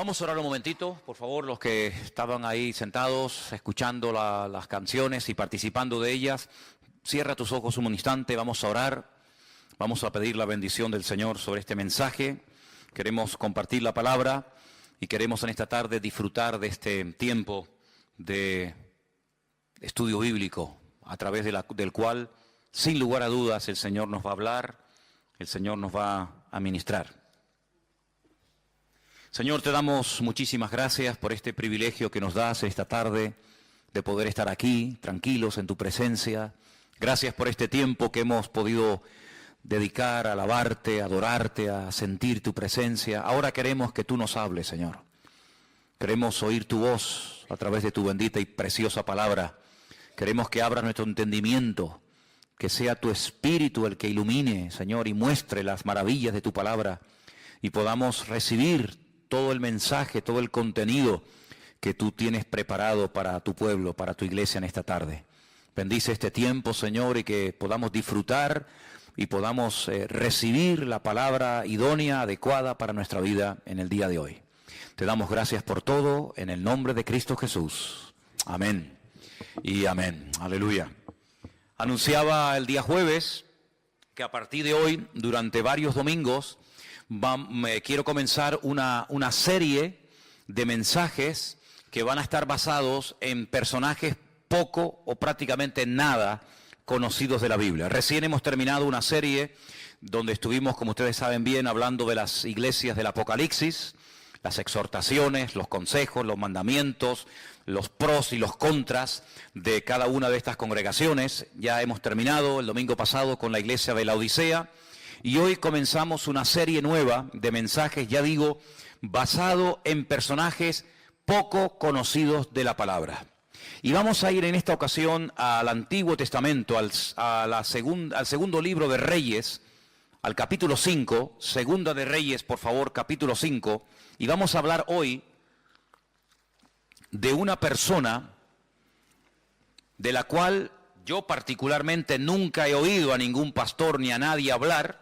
Vamos a orar un momentito, por favor, los que estaban ahí sentados, escuchando las canciones y participando de ellas. Cierra tus ojos un instante, vamos a orar, vamos a pedir la bendición del Señor sobre este mensaje. Queremos compartir la palabra y queremos en esta tarde disfrutar de este tiempo de estudio bíblico, a través del cual, sin lugar a dudas, el Señor nos va a hablar, el Señor nos va a ministrar. Señor, te damos muchísimas gracias por este privilegio que nos das esta tarde de poder estar aquí, tranquilos en tu presencia. Gracias por este tiempo que hemos podido dedicar a alabarte, a adorarte, a sentir tu presencia. Ahora queremos que tú nos hables, Señor. Queremos oír tu voz a través de tu bendita y preciosa palabra. Queremos que abra nuestro entendimiento, que sea tu Espíritu el que ilumine, Señor, y muestre las maravillas de tu palabra y podamos recibir todo el mensaje, todo el contenido que tú tienes preparado para tu pueblo, para tu iglesia en esta tarde. Bendice este tiempo, Señor, y que podamos disfrutar y podamos recibir la palabra idónea, adecuada para nuestra vida en el día de hoy. Te damos gracias por todo, en el nombre de Cristo Jesús. Amén y amén. Aleluya. Anunciaba el día jueves que a partir de hoy, durante varios domingos, quiero comenzar una serie de mensajes que van a estar basados en personajes poco o prácticamente nada conocidos de la Biblia. Recién hemos terminado una serie donde estuvimos, como ustedes saben bien, hablando de las iglesias del Apocalipsis, las exhortaciones, los consejos, los mandamientos, los pros y los contras de cada una de estas congregaciones. Ya hemos terminado el domingo pasado con la iglesia de Laodicea. Y hoy comenzamos una serie nueva de mensajes, ya digo, basado en personajes poco conocidos de la palabra. Y vamos a ir en esta ocasión al Antiguo Testamento, al segundo libro de Reyes, al capítulo 5, Segunda de Reyes, por favor, capítulo 5. Y vamos a hablar hoy de una persona de la cual yo particularmente nunca he oído a ningún pastor ni a nadie hablar.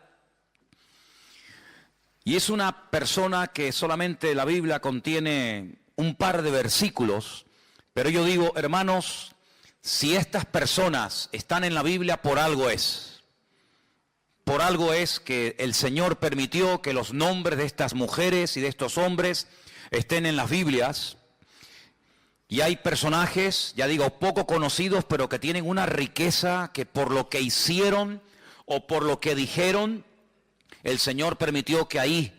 Y es una persona que solamente la Biblia contiene un par de versículos, pero yo digo, hermanos, si estas personas están en la Biblia, por algo es. Por algo es que el Señor permitió que los nombres de estas mujeres y de estos hombres estén en las Biblias. Y hay personajes, ya digo, poco conocidos, pero que tienen una riqueza que por lo que hicieron o por lo que dijeron, el Señor permitió que ahí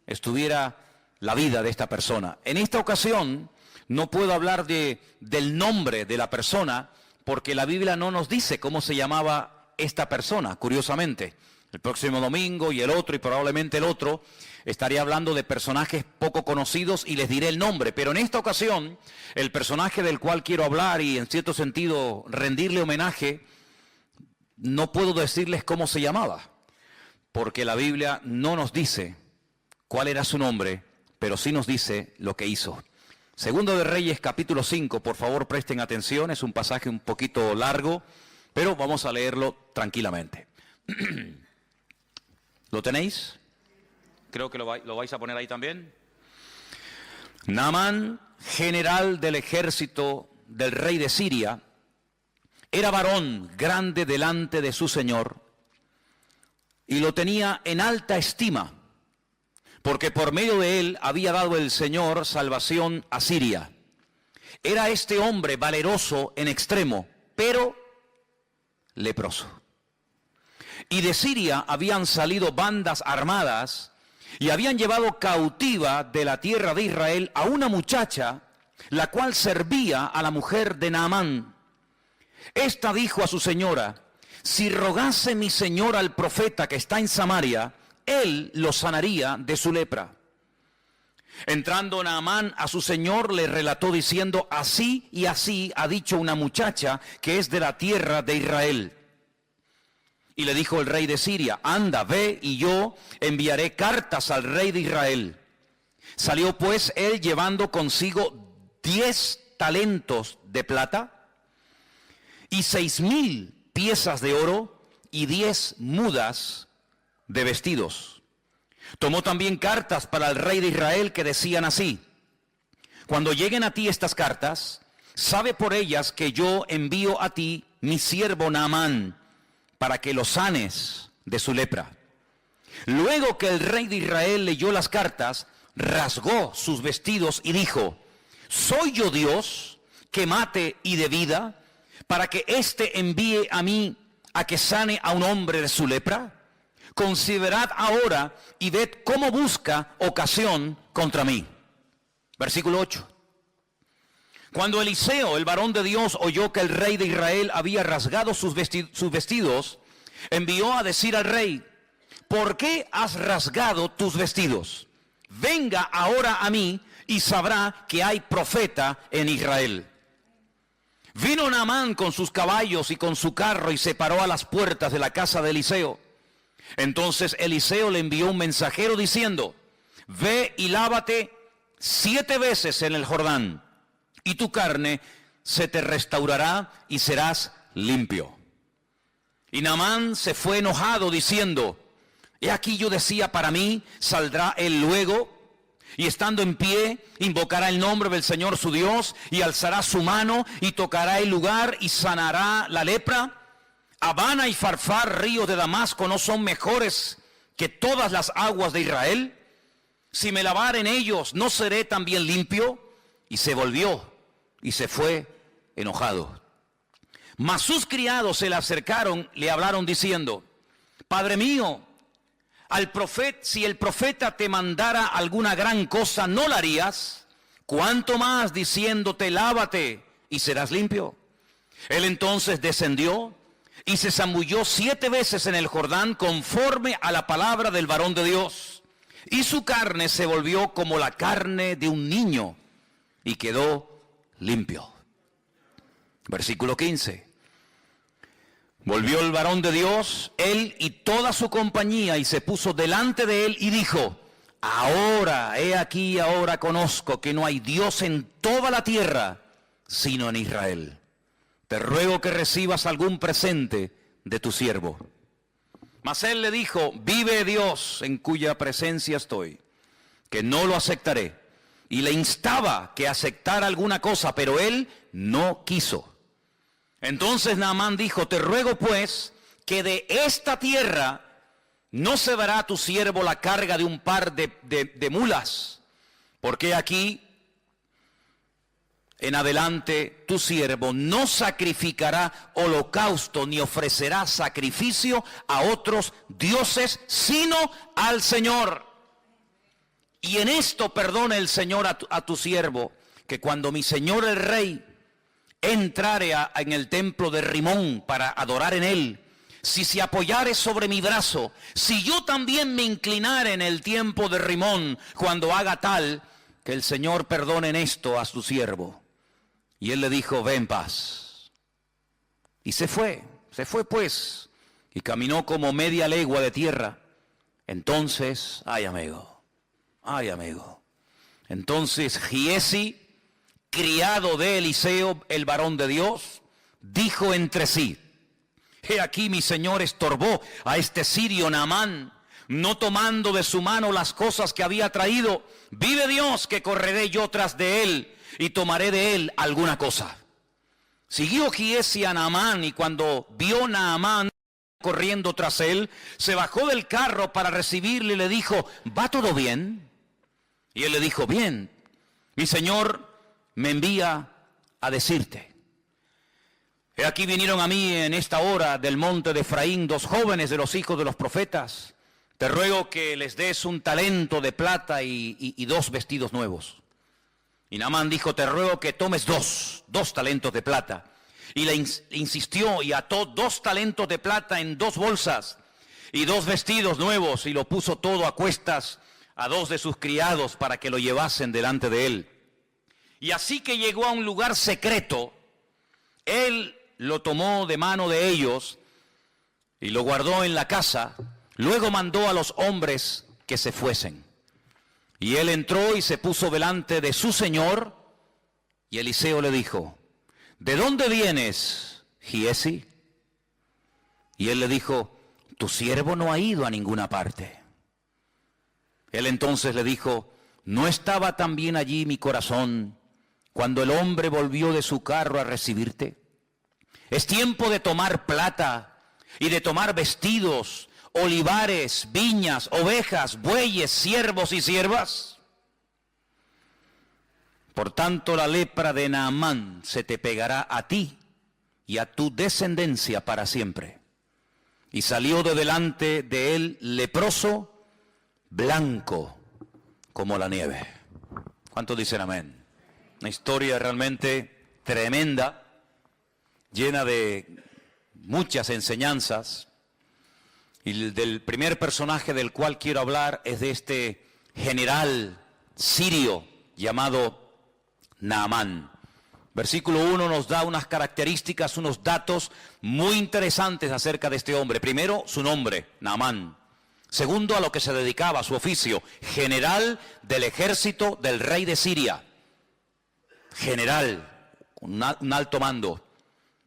estuviera la vida de esta persona. En esta ocasión no puedo hablar del nombre de la persona porque la Biblia no nos dice cómo se llamaba esta persona, curiosamente. El próximo domingo y el otro y probablemente el otro estaría hablando de personajes poco conocidos y les diré el nombre. Pero en esta ocasión el personaje del cual quiero hablar y en cierto sentido rendirle homenaje, no puedo decirles cómo se llamaba. Porque la Biblia no nos dice cuál era su nombre, pero sí nos dice lo que hizo. Segundo de Reyes, capítulo 5, por favor presten atención, es un pasaje un poquito largo, pero vamos a leerlo tranquilamente. ¿Lo tenéis? Creo que lo vais a poner ahí también. Naamán, general del ejército del rey de Siria, era varón grande delante de su señor, y lo tenía en alta estima, porque por medio de él había dado el Señor salvación a Siria. Era este hombre valeroso en extremo, pero leproso. Y de Siria habían salido bandas armadas y habían llevado cautiva de la tierra de Israel a una muchacha, la cual servía a la mujer de Naamán. Esta dijo a su señora: si rogase mi señor al profeta que está en Samaria, él lo sanaría de su lepra. Entrando Naamán a su señor, le relató diciendo: así y así ha dicho una muchacha que es de la tierra de Israel. Y le dijo el rey de Siria: anda, ve, y yo enviaré cartas al rey de Israel. Salió pues él llevando consigo 10 talentos de plata y 6,000 piezas de oro y 10 mudas de vestidos. Tomó también cartas para el rey de Israel que decían así: Cuando lleguen a ti estas cartas, sabe por ellas que yo envío a ti mi siervo Naamán, para que lo sanes de su lepra. Luego que el rey de Israel leyó las cartas, rasgó sus vestidos y dijo: ¿soy yo Dios que mate y dé vida, para que éste envíe a mí a que sane a un hombre de su lepra? Considerad ahora y ved cómo busca ocasión contra mí. Versículo 8. Cuando Eliseo, el varón de Dios, oyó que el rey de Israel había rasgado sus vestidos, envió a decir al rey: ¿por qué has rasgado tus vestidos? Venga ahora a mí y sabrá que hay profeta en Israel. Vino Naamán con sus caballos y con su carro y se paró a las puertas de la casa de Eliseo. Entonces Eliseo le envió un mensajero diciendo: ve y lávate 7 veces en el Jordán, y tu carne se te restaurará y serás limpio. Y Naamán se fue enojado diciendo: he aquí yo decía para mí, saldrá él luego, y estando en pie, invocará el nombre del Señor su Dios, y alzará su mano, y tocará el lugar, y sanará la lepra. Habana y Farfar, ríos de Damasco, ¿no son mejores que todas las aguas de Israel? Si me lavar en ellos, ¿no seré también limpio? Y se volvió, y se fue enojado. Mas sus criados se le acercaron, le hablaron diciendo: Padre mío, si el profeta te mandara alguna gran cosa, ¿no la harías? ¿Cuánto más diciéndote: lávate y serás limpio? Él entonces descendió y se zambulló 7 veces en el Jordán conforme a la palabra del varón de Dios. Y su carne se volvió como la carne de un niño y quedó limpio. Versículo 15. Volvió el varón de Dios, él y toda su compañía, y se puso delante de él y dijo: ahora, he aquí, ahora conozco que no hay Dios en toda la tierra, sino en Israel. Te ruego que recibas algún presente de tu siervo. Mas él le dijo: vive Dios en cuya presencia estoy, que no lo aceptaré. Y le instaba que aceptara alguna cosa, pero él no quiso. Entonces Naamán dijo: te ruego pues que de esta tierra no se dará a tu siervo la carga de un par de mulas, porque aquí en adelante tu siervo no sacrificará holocausto ni ofrecerá sacrificio a otros dioses, sino al Señor. Y en esto perdone el Señor a tu siervo, que cuando mi señor el rey entrare en el templo de Rimón para adorar en él, si se apoyare sobre mi brazo, si yo también me inclinare en el tiempo de Rimón, cuando haga tal, que el Señor perdone en esto a su siervo. Y él le dijo: ve en paz. Y se fue pues, y caminó como media legua de tierra. Entonces, ay amigo, entonces Giesi, criado de Eliseo, el varón de Dios, dijo entre sí: he aquí mi señor estorbó a este sirio Naamán, no tomando de su mano las cosas que había traído. Vive Dios que correré yo tras de él y tomaré de él alguna cosa. Siguió Giesi a Naamán, y cuando vio Naamán corriendo tras él, se bajó del carro para recibirle y le dijo: ¿va todo bien? Y él le dijo: bien, mi señor me envía a decirte: he aquí vinieron a mí en esta hora del monte de Efraín 2 jóvenes de los hijos de los profetas. Te ruego que les des un talento de plata y 2 vestidos nuevos. Y Naamán dijo: te ruego que tomes 2 talentos de plata. Y le insistió y ató 2 talentos de plata en 2 bolsas y 2 vestidos nuevos, y lo puso todo a cuestas a 2 de sus criados para que lo llevasen delante de él. Y así que llegó a un lugar secreto, él lo tomó de mano de ellos y lo guardó en la casa. Luego mandó a los hombres que se fuesen. Y él entró y se puso delante de su señor. Y Eliseo le dijo: ¿de dónde vienes, Giesi? Y él le dijo: tu siervo no ha ido a ninguna parte. Él entonces le dijo: ¿No estaba también allí mi corazón cuando el hombre volvió de su carro a recibirte? Es tiempo de tomar plata y de tomar vestidos, olivares, viñas, ovejas, bueyes, siervos y siervas. Por tanto, la lepra de Naamán se te pegará a ti y a tu descendencia para siempre. Y salió de delante de él leproso, blanco como la nieve. ¿Cuántos dicen amén? Una historia realmente tremenda, llena de muchas enseñanzas. Y del primer personaje del cual quiero hablar es de este general sirio llamado Naamán. Versículo 1 nos da unas características, unos datos muy interesantes acerca de este hombre. Primero, su nombre, Naamán. Segundo, a lo que se dedicaba, a su oficio, general del ejército del rey de Siria. General, un alto mando.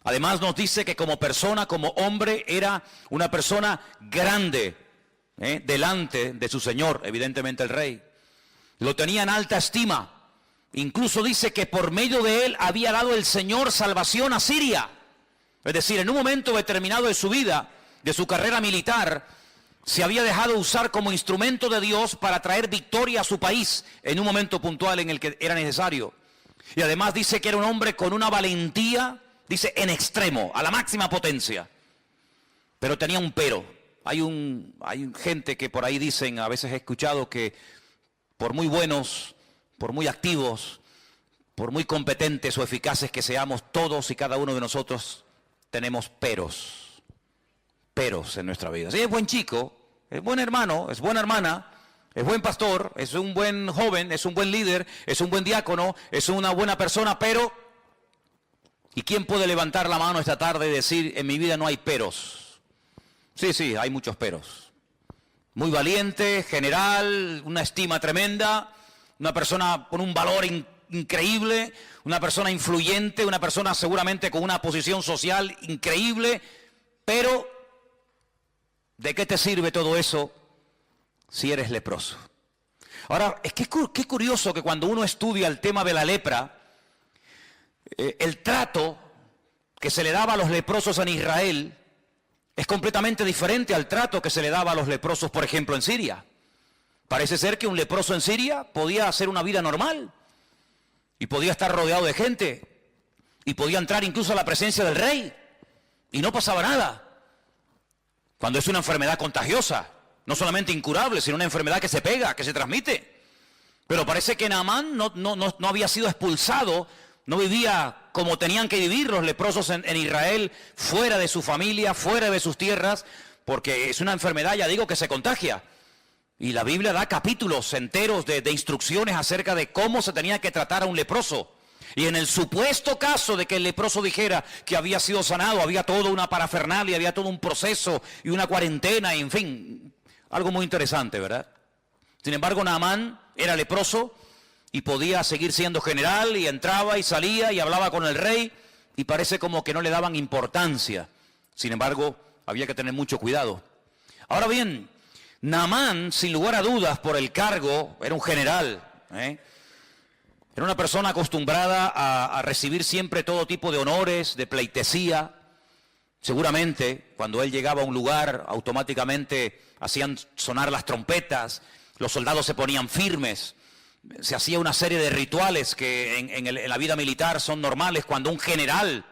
Además nos dice que como persona, como hombre, era una persona grande, delante de su señor, evidentemente el rey. Lo tenía en alta estima. Incluso dice que por medio de él había dado el Señor salvación a Siria. Es decir, en un momento determinado de su vida, de su carrera militar, se había dejado usar como instrumento de Dios para traer victoria a su país en un momento puntual en el que era necesario. Y además dice que era un hombre con una valentía, dice, en extremo, a la máxima potencia. Pero tenía un pero. Hay gente que por ahí dicen, a veces he escuchado que por muy buenos, por muy activos, por muy competentes o eficaces que seamos, todos y cada uno de nosotros tenemos peros en nuestra vida. Sí, es buen chico, es buen hermano, es buena hermana, es buen pastor, es un buen joven, es un buen líder, es un buen diácono, es una buena persona, pero... ¿Y quién puede levantar la mano esta tarde y decir, en mi vida no hay peros? Sí, hay muchos peros. Muy valiente, general, una estima tremenda, una persona con un valor increíble, una persona influyente, una persona seguramente con una posición social increíble, pero ¿de qué te sirve todo eso si eres leproso? Ahora, es que qué curioso que cuando uno estudia el tema de la lepra, el trato que se le daba a los leprosos en Israel es completamente diferente al trato que se le daba a los leprosos, por ejemplo, en Siria. Parece ser que un leproso en Siria podía hacer una vida normal y podía estar rodeado de gente y podía entrar incluso a la presencia del rey y no pasaba nada. Cuando es una enfermedad contagiosa, no solamente incurable, sino una enfermedad que se pega, que se transmite. Pero parece que Naamán no había sido expulsado, no vivía como tenían que vivir los leprosos en Israel, fuera de su familia, fuera de sus tierras, porque es una enfermedad, ya digo, que se contagia. Y la Biblia da capítulos enteros de instrucciones acerca de cómo se tenía que tratar a un leproso. Y en el supuesto caso de que el leproso dijera que había sido sanado, había toda una parafernalia, había todo un proceso y una cuarentena, y en fin, algo muy interesante, ¿verdad? Sin embargo, Naamán era leproso y podía seguir siendo general y entraba y salía y hablaba con el rey y parece como que no le daban importancia. Sin embargo, había que tener mucho cuidado. Ahora bien, Naamán, sin lugar a dudas, por el cargo, era un general, era una persona acostumbrada a recibir siempre todo tipo de honores, de pleitesía. Seguramente, cuando él llegaba a un lugar, automáticamente hacían sonar las trompetas, los soldados se ponían firmes, se hacía una serie de rituales que en la vida militar son normales cuando un general,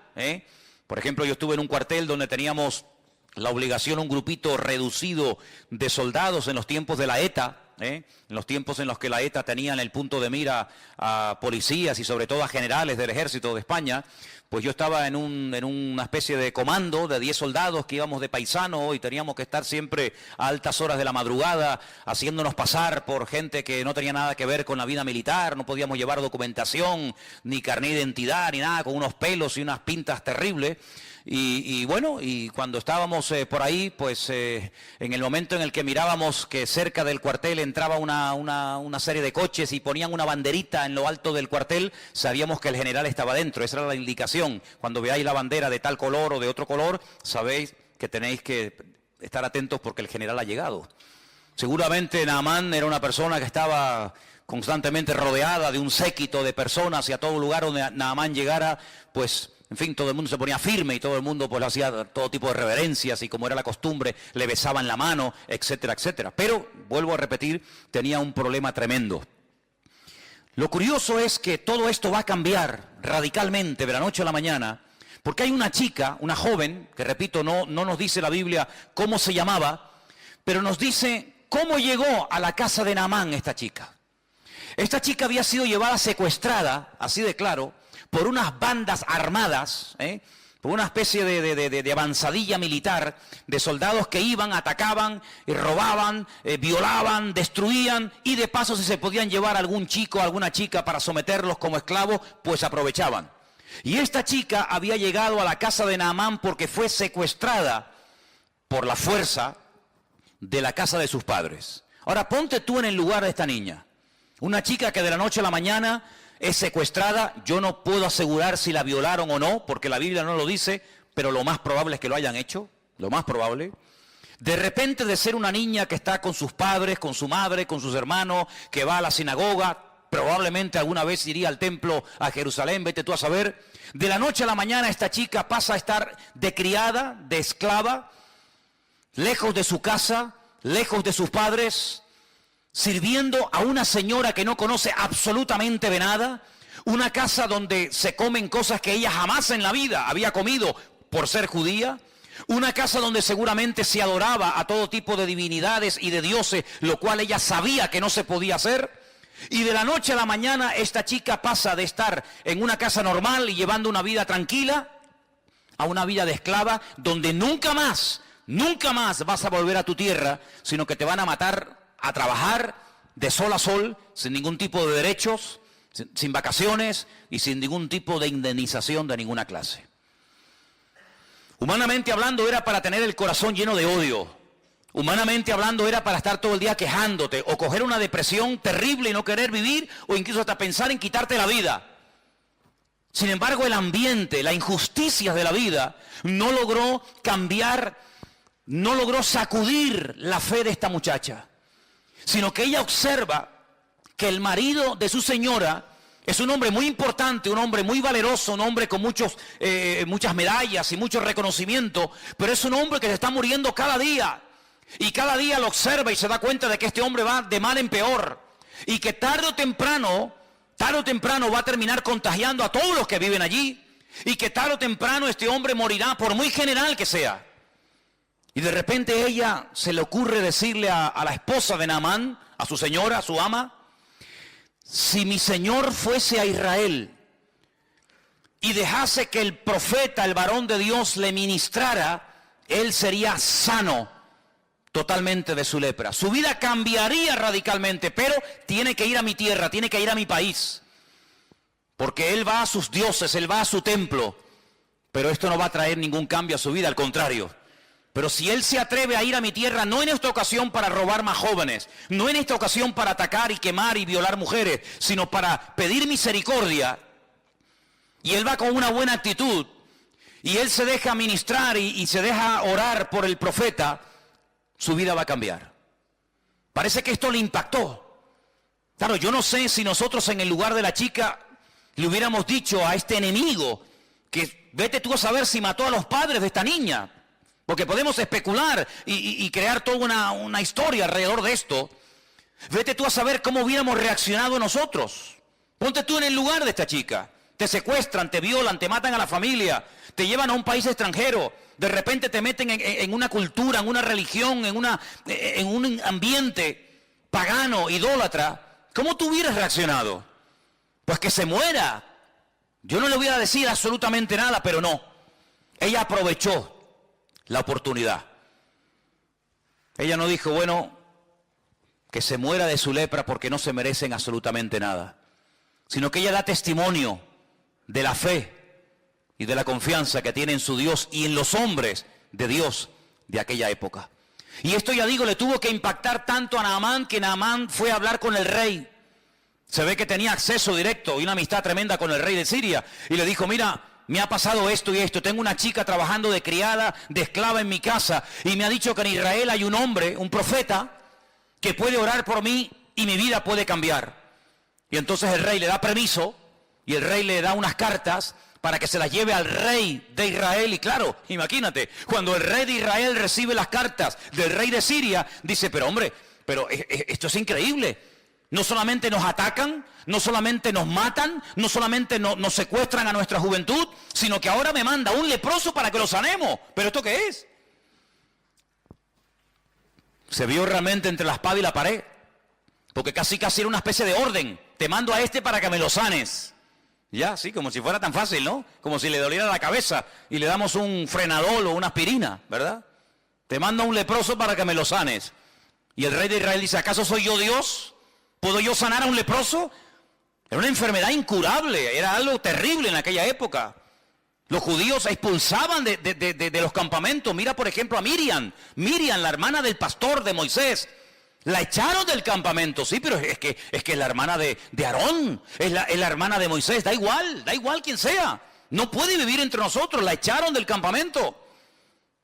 por ejemplo, yo estuve en un cuartel donde teníamos la obligación, un grupito reducido de soldados en los tiempos de la ETA, en los tiempos en los que la ETA tenía en el punto de mira a policías y sobre todo a generales del ejército de España. Pues yo estaba en una especie de comando de 10 soldados que íbamos de paisano y teníamos que estar siempre a altas horas de la madrugada haciéndonos pasar por gente que no tenía nada que ver con la vida militar, no podíamos llevar documentación, ni carnet de identidad, ni nada, con unos pelos y unas pintas terribles. Y bueno, y cuando estábamos por ahí, pues en el momento en el que mirábamos que cerca del cuartel entraba una serie de coches y ponían una banderita en lo alto del cuartel, sabíamos que el general estaba dentro. Esa era la indicación. Cuando veáis la bandera de tal color o de otro color, sabéis que tenéis que estar atentos porque el general ha llegado. Seguramente Naamán era una persona que estaba constantemente rodeada de un séquito de personas, y a todo lugar donde Naamán llegara, pues, en fin, todo el mundo se ponía firme y todo el mundo pues hacía todo tipo de reverencias, y como era la costumbre, le besaban la mano, etcétera, etcétera. Pero, vuelvo a repetir, tenía un problema tremendo. Lo curioso es que todo esto va a cambiar radicalmente de la noche a la mañana, porque hay una chica, una joven, que repito, no nos dice la Biblia cómo se llamaba, pero nos dice cómo llegó a la casa de Naamán esta chica. Esta chica había sido llevada secuestrada, así de claro, por unas bandas armadas, por una especie de avanzadilla militar, de soldados que iban, atacaban, robaban, violaban, destruían, y de paso si se podían llevar a algún chico, a alguna chica para someterlos como esclavos, pues aprovechaban. Y esta chica había llegado a la casa de Naamán porque fue secuestrada por la fuerza de la casa de sus padres. Ahora ponte tú en el lugar de esta niña. Una chica que de la noche a la mañana es secuestrada. Yo no puedo asegurar si la violaron o no, porque la Biblia no lo dice, pero lo más probable es que lo hayan hecho, lo más probable. De repente, de ser una niña que está con sus padres, con su madre, con sus hermanos, que va a la sinagoga, probablemente alguna vez iría al templo a Jerusalén, vete tú a saber. De la noche a la mañana esta chica pasa a estar de criada, de esclava, lejos de su casa, lejos de sus padres, sirviendo a una señora que no conoce absolutamente de nada, una casa donde se comen cosas que ella jamás en la vida había comido por ser judía, una casa donde seguramente se adoraba a todo tipo de divinidades y de dioses, lo cual ella sabía que no se podía hacer. Y de la noche a la mañana esta chica pasa de estar en una casa normal y llevando una vida tranquila a una vida de esclava, donde nunca más vas a volver a tu tierra, sino que te van a matar a trabajar de sol a sol, sin ningún tipo de derechos, sin vacaciones y sin ningún tipo de indemnización de ninguna clase. Humanamente hablando, era para tener el corazón lleno de odio. Humanamente hablando, era para estar todo el día quejándote o coger una depresión terrible y no querer vivir, o incluso hasta pensar en quitarte la vida. Sin embargo, el ambiente, la injusticia de la vida no logró cambiar, no logró sacudir la fe de esta muchacha, sino que ella observa que el marido de su señora es un hombre muy importante, un hombre muy valeroso, un hombre con muchas medallas y mucho reconocimiento, pero es un hombre que se está muriendo cada día. Y cada día lo observa y se da cuenta de que este hombre va de mal en peor. Y que tarde o temprano va a terminar contagiando a todos los que viven allí. Y que tarde o temprano este hombre morirá, por muy general que sea. Y de repente ella se le ocurre decirle a la esposa de Naamán, a su señora, a su ama: si mi señor fuese a Israel y dejase que el profeta, el varón de Dios, le ministrara, él sería sano totalmente de su lepra. Su vida cambiaría radicalmente, pero tiene que ir a mi tierra, tiene que ir a mi país. Porque él va a sus dioses, él va a su templo. Pero esto no va a traer ningún cambio a su vida, al contrario. Pero si él se atreve a ir a mi tierra, no en esta ocasión para robar más jóvenes, no en esta ocasión para atacar y quemar y violar mujeres, sino para pedir misericordia, y él va con una buena actitud, y él se deja ministrar y se deja orar por el profeta, su vida va a cambiar. Parece que esto le impactó. Claro, yo no sé si nosotros en el lugar de la chica le hubiéramos dicho a este enemigo que vete tú a saber si mató a los padres de esta niña. Porque podemos especular y crear toda una historia alrededor de esto. Vete tú a saber cómo hubiéramos reaccionado nosotros. Ponte tú en el lugar de esta chica. Te secuestran, te violan, te matan a la familia, te llevan a un país extranjero. De repente te meten en una cultura, en una religión, en un ambiente pagano, idólatra. ¿Cómo tú hubieras reaccionado? Pues que se muera. Yo no le voy a decir absolutamente nada, pero no. Ella aprovechó la oportunidad. Ella no dijo, bueno, que se muera de su lepra porque no se merecen absolutamente nada, sino que ella da testimonio de la fe y de la confianza que tiene en su Dios y en los hombres de Dios de aquella época. Y esto, ya digo, le tuvo que impactar tanto a Naamán, que Naamán fue a hablar con el rey. Se ve que tenía acceso directo y una amistad tremenda con el rey de Siria, y le dijo: mira, me ha pasado esto y esto, tengo una chica trabajando de criada, de esclava en mi casa, y me ha dicho que en Israel hay un hombre, un profeta, que puede orar por mí y mi vida puede cambiar. Y entonces el rey le da permiso y el rey le da unas cartas para que se las lleve al rey de Israel. Y claro, imagínate, cuando el rey de Israel recibe las cartas del rey de Siria, dice, pero hombre, pero esto es increíble. No solamente nos atacan, no solamente nos matan, no solamente nos secuestran a nuestra juventud, sino que ahora me manda un leproso para que lo sanemos. ¿Pero esto qué es? Se vio realmente entre la espada y la pared, porque casi era una especie de orden. Te mando a este para que me lo sanes. Ya, sí, como si fuera tan fácil, ¿no? Como si le doliera la cabeza y le damos un frenadol o una aspirina, ¿verdad? Te mando a un leproso para que me lo sanes. Y el rey de Israel dice, ¿acaso soy yo Dios? ¿Puedo yo sanar a un leproso? Era una enfermedad incurable, era algo terrible en aquella época. Los judíos expulsaban de los campamentos. Mira, por ejemplo, a Miriam, la hermana del pastor de Moisés. La echaron del campamento, sí, pero es que es la hermana de Aarón, es la hermana de Moisés, da igual quien sea. No puede vivir entre nosotros, la echaron del campamento.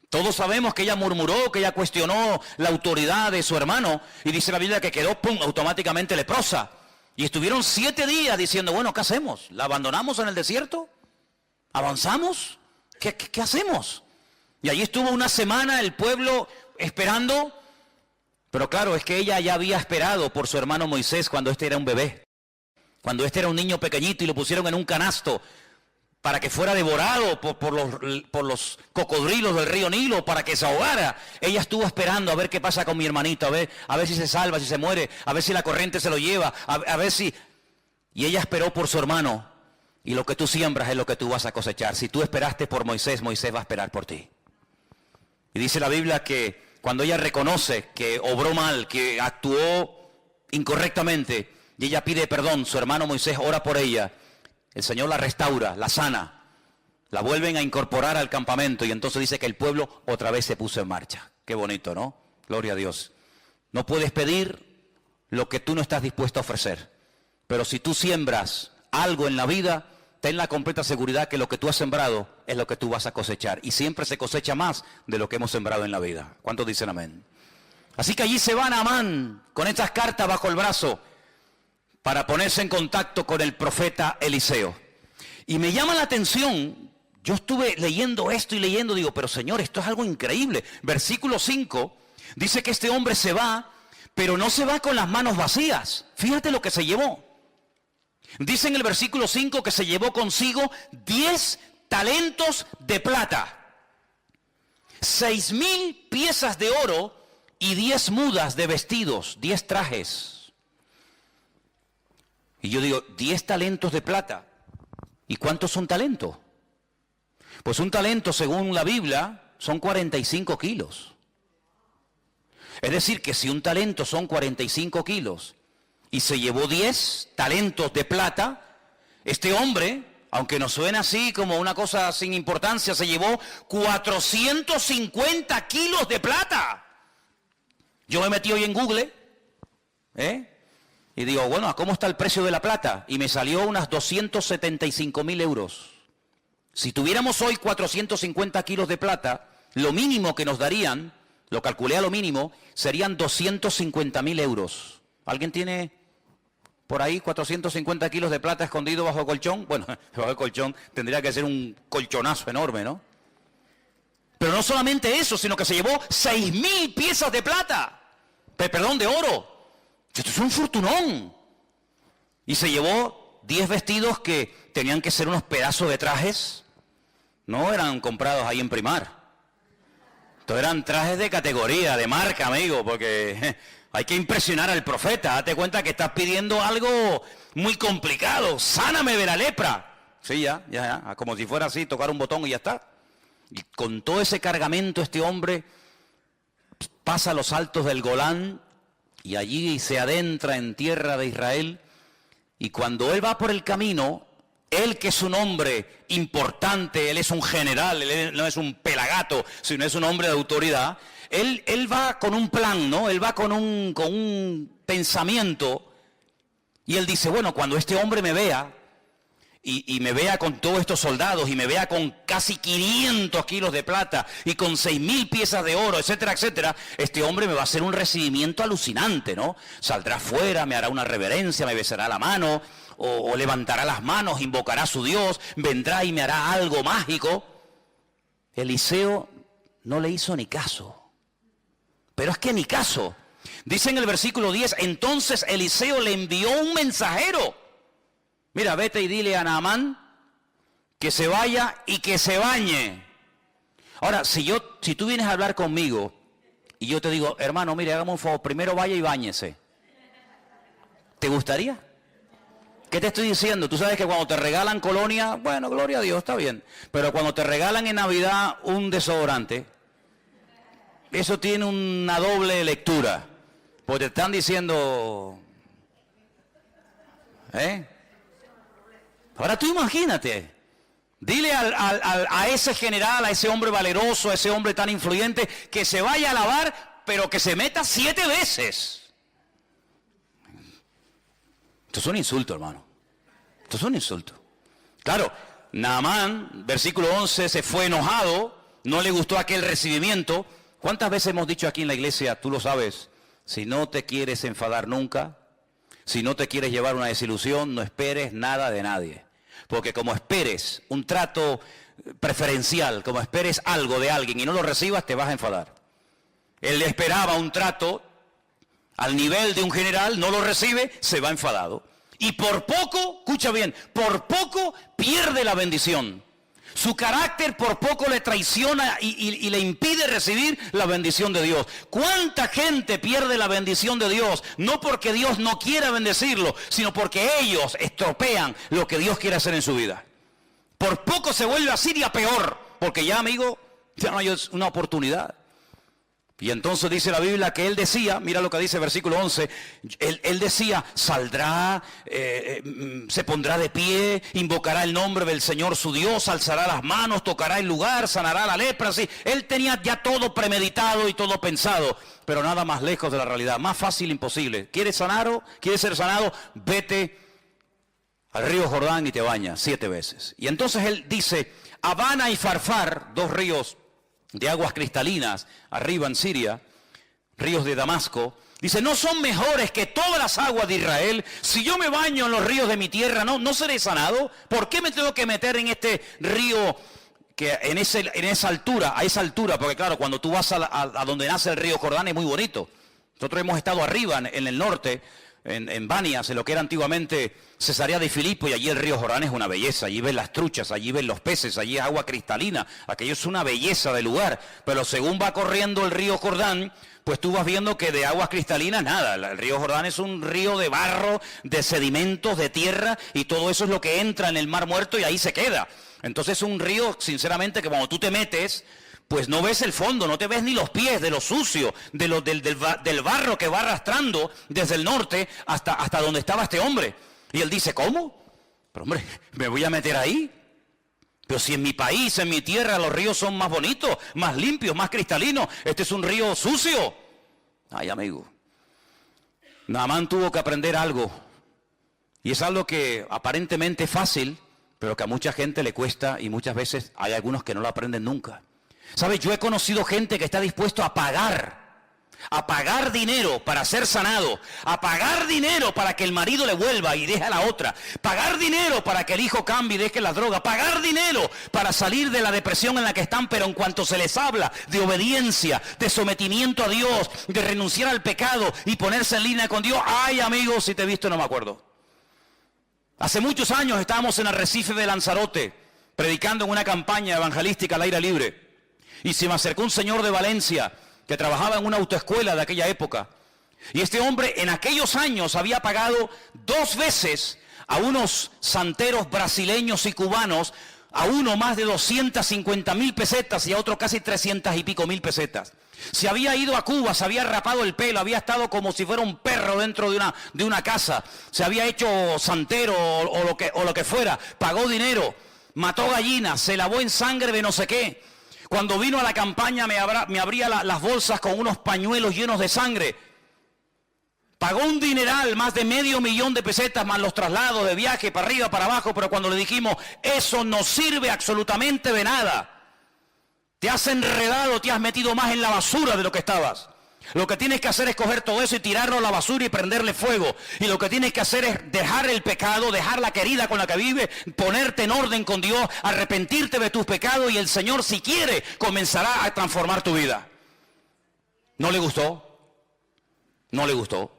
Todos sabemos que ella murmuró, que ella cuestionó la autoridad de su hermano, y dice la Biblia que quedó, pum, automáticamente leprosa. Y estuvieron 7 días diciendo, bueno, ¿qué hacemos? ¿La abandonamos en el desierto? ¿Avanzamos? ¿Qué hacemos? Y allí estuvo una semana el pueblo esperando, pero claro, es que ella ya había esperado por su hermano Moisés cuando este era un bebé, cuando este era un niño pequeñito y lo pusieron en un canasto para que fuera devorado por los cocodrilos del río Nilo, para que se ahogara. Ella estuvo esperando a ver qué pasa con mi hermanito, a ver si se salva, si se muere, a ver si la corriente se lo lleva, a ver si... Y ella esperó por su hermano, y lo que tú siembras es lo que tú vas a cosechar. Si tú esperaste por Moisés, Moisés va a esperar por ti. Y dice la Biblia que cuando ella reconoce que obró mal, que actuó incorrectamente, y ella pide perdón, su hermano Moisés ora por ella, el Señor la restaura, la sana, la vuelven a incorporar al campamento y entonces dice que el pueblo otra vez se puso en marcha. Qué bonito, ¿no? Gloria a Dios. No puedes pedir lo que tú no estás dispuesto a ofrecer, pero si tú siembras algo en la vida, ten la completa seguridad que lo que tú has sembrado es lo que tú vas a cosechar. Y siempre se cosecha más de lo que hemos sembrado en la vida. ¿Cuántos dicen amén? Así que allí se va Naamán con estas cartas bajo el brazo para ponerse en contacto con el profeta Eliseo. Y me llama la atención, yo estuve leyendo esto y leyendo, digo, pero Señor, esto es algo increíble. Versículo 5 dice que este hombre se va, pero no se va con las manos vacías. Fíjate lo que se llevó. Dice en el versículo 5 que se llevó consigo 10 talentos de plata, 6,000 piezas de oro y 10 mudas de vestidos, 10 trajes. Y yo digo, 10 talentos de plata. ¿Y cuántos son talentos? Pues un talento, según la Biblia, son 45 kilos. Es decir, que si un talento son 45 kilos y se llevó 10 talentos de plata, este hombre, aunque nos suene así como una cosa sin importancia, se llevó 450 kilos de plata. Yo me metí hoy en Google, y digo, bueno, ¿cómo está el precio de la plata? Y me salió unas 275.000 euros. Si tuviéramos hoy 450 kilos de plata, lo mínimo que nos darían, lo calculé a lo mínimo, serían 250.000 euros. ¿Alguien tiene por ahí 450 kilos de plata escondido bajo el colchón? Bueno, bajo el colchón tendría que ser un colchonazo enorme, ¿no? Pero no solamente eso, sino que se llevó 6,000 piezas de plata, perdón, de oro. Esto es un fortunón. Y se llevó 10 vestidos que tenían que ser unos pedazos de trajes. No eran comprados ahí en Primar. Estos eran trajes de categoría, de marca, amigo, porque hay que impresionar al profeta. Date cuenta que estás pidiendo algo muy complicado. Sáname de la lepra. Sí, ya. Como si fuera así, tocar un botón y ya está. Y con todo ese cargamento este hombre pasa los altos del Golán y allí se adentra en tierra de Israel. Y cuando él va por el camino, él que es un hombre importante, él es un general, él no es un pelagato, sino es un hombre de autoridad, él va con un plan, ¿no? Él va con un pensamiento y él dice, bueno, cuando este hombre me vea y me vea con todos estos soldados y me vea con casi 500 kilos de plata y con 6.000 piezas de oro, etcétera, etcétera, este hombre me va a hacer un recibimiento alucinante, ¿no? Saldrá afuera, me hará una reverencia, me besará la mano, o levantará las manos, invocará a su Dios, vendrá y me hará algo mágico. Eliseo no le hizo ni caso. Pero es que ni caso. Dice en el versículo 10, entonces Eliseo le envió un mensajero. Mira, vete y dile a Naamán que se vaya y que se bañe. Ahora, si tú vienes a hablar conmigo y yo te digo, hermano, mire, hagamos un favor, primero vaya y báñese, ¿te gustaría? ¿Qué te estoy diciendo? Tú sabes que cuando te regalan colonia, bueno, gloria a Dios, está bien. Pero cuando te regalan en Navidad un desodorante, eso tiene una doble lectura. Porque te están diciendo, Ahora tú imagínate, dile a ese general, a ese hombre valeroso, a ese hombre tan influyente, que se vaya a lavar, pero que se meta 7 veces. Esto es un insulto, hermano. Esto es un insulto. Claro, Naamán, versículo 11, se fue enojado, no le gustó aquel recibimiento. ¿Cuántas veces hemos dicho aquí en la iglesia, tú lo sabes, si no te quieres enfadar nunca, si no te quieres llevar una desilusión, no esperes nada de nadie? Porque como esperes un trato preferencial, como esperes algo de alguien y no lo recibas, te vas a enfadar. Él esperaba un trato al nivel de un general, no lo recibe, se va enfadado. Y por poco, escucha bien, por poco pierde la bendición. Su carácter por poco le traiciona y le impide recibir la bendición de Dios. ¿Cuánta gente pierde la bendición de Dios? No porque Dios no quiera bendecirlo, sino porque ellos estropean lo que Dios quiere hacer en su vida. Por poco se vuelve así y a peor, porque ya, amigo, ya no hay una oportunidad. Y entonces dice la Biblia que él decía, mira lo que dice el versículo 11, él decía, saldrá, se pondrá de pie, invocará el nombre del Señor su Dios, alzará las manos, tocará el lugar, sanará la lepra, así. Él tenía ya todo premeditado y todo pensado, pero nada más lejos de la realidad, más fácil imposible. ¿Quieres sanar? ¿Quieres ser sanado? Vete al río Jordán y te bañas 7 veces. Y entonces él dice, Abana y Farfar, 2 ríos de aguas cristalinas, arriba en Siria, ríos de Damasco, dice, ¿no son mejores que todas las aguas de Israel? Si yo me baño en los ríos de mi tierra, ¿no seré sanado? ¿Por qué me tengo que meter en este río que en esa altura, a esa altura? Porque claro, cuando tú vas a donde nace el río Jordán es muy bonito. Nosotros hemos estado arriba en el norte, en Banias, en lo que era antiguamente Cesarea de Filipo, y allí el río Jordán es una belleza. Allí ves las truchas, allí ves los peces, allí es agua cristalina, aquello es una belleza de lugar. Pero según va corriendo el río Jordán, pues tú vas viendo que de aguas cristalinas nada. El río Jordán es un río de barro, de sedimentos, de tierra, y todo eso es lo que entra en el mar muerto y ahí se queda. Entonces es un río, sinceramente, que cuando tú te metes, pues no ves el fondo, no te ves ni los pies de lo sucio, del barro que va arrastrando desde el norte hasta donde estaba este hombre. Y él dice, ¿cómo? Pero hombre, ¿me voy a meter ahí? Pero si en mi país, en mi tierra, los ríos son más bonitos, más limpios, más cristalinos, este es un río sucio. Ay, amigo, Naamán tuvo que aprender algo. Y es algo que aparentemente es fácil, pero que a mucha gente le cuesta, y muchas veces hay algunos que no lo aprenden nunca. ¿Sabes? Yo he conocido gente que está dispuesto a pagar dinero para ser sanado, a pagar dinero para que el marido le vuelva y deje a la otra, pagar dinero para que el hijo cambie y deje la droga, pagar dinero para salir de la depresión en la que están, pero en cuanto se les habla de obediencia, de sometimiento a Dios, de renunciar al pecado y ponerse en línea con Dios, ay amigos, si te he visto no me acuerdo. Hace muchos años estábamos en Arrecife de Lanzarote, predicando en una campaña evangelística al aire libre. Y se me acercó un señor de Valencia que trabajaba en una autoescuela de aquella época. Y este hombre en aquellos años había pagado 2 veces a unos santeros brasileños y cubanos, a uno más de 250.000 pesetas y a otro casi 300 y pico mil pesetas. Se había ido a Cuba, se había rapado el pelo, había estado como si fuera un perro dentro de una casa. Se había hecho santero o lo que fuera, pagó dinero, mató gallinas, se lavó en sangre de no sé qué. Cuando vino a la campaña me abría las bolsas con unos pañuelos llenos de sangre. Pagó un dineral, más de $500,000 de pesetas, más los traslados de viaje para arriba, para abajo, pero cuando le dijimos, eso no sirve absolutamente de nada. Te has enredado, te has metido más en la basura de lo que estabas. Lo que tienes que hacer es coger todo eso y tirarlo a la basura y prenderle fuego. Y lo que tienes que hacer es dejar el pecado, dejar la querida con la que vives, ponerte en orden con Dios, arrepentirte de tus pecados y el Señor, si quiere, comenzará a transformar tu vida. ¿No le gustó? No le gustó.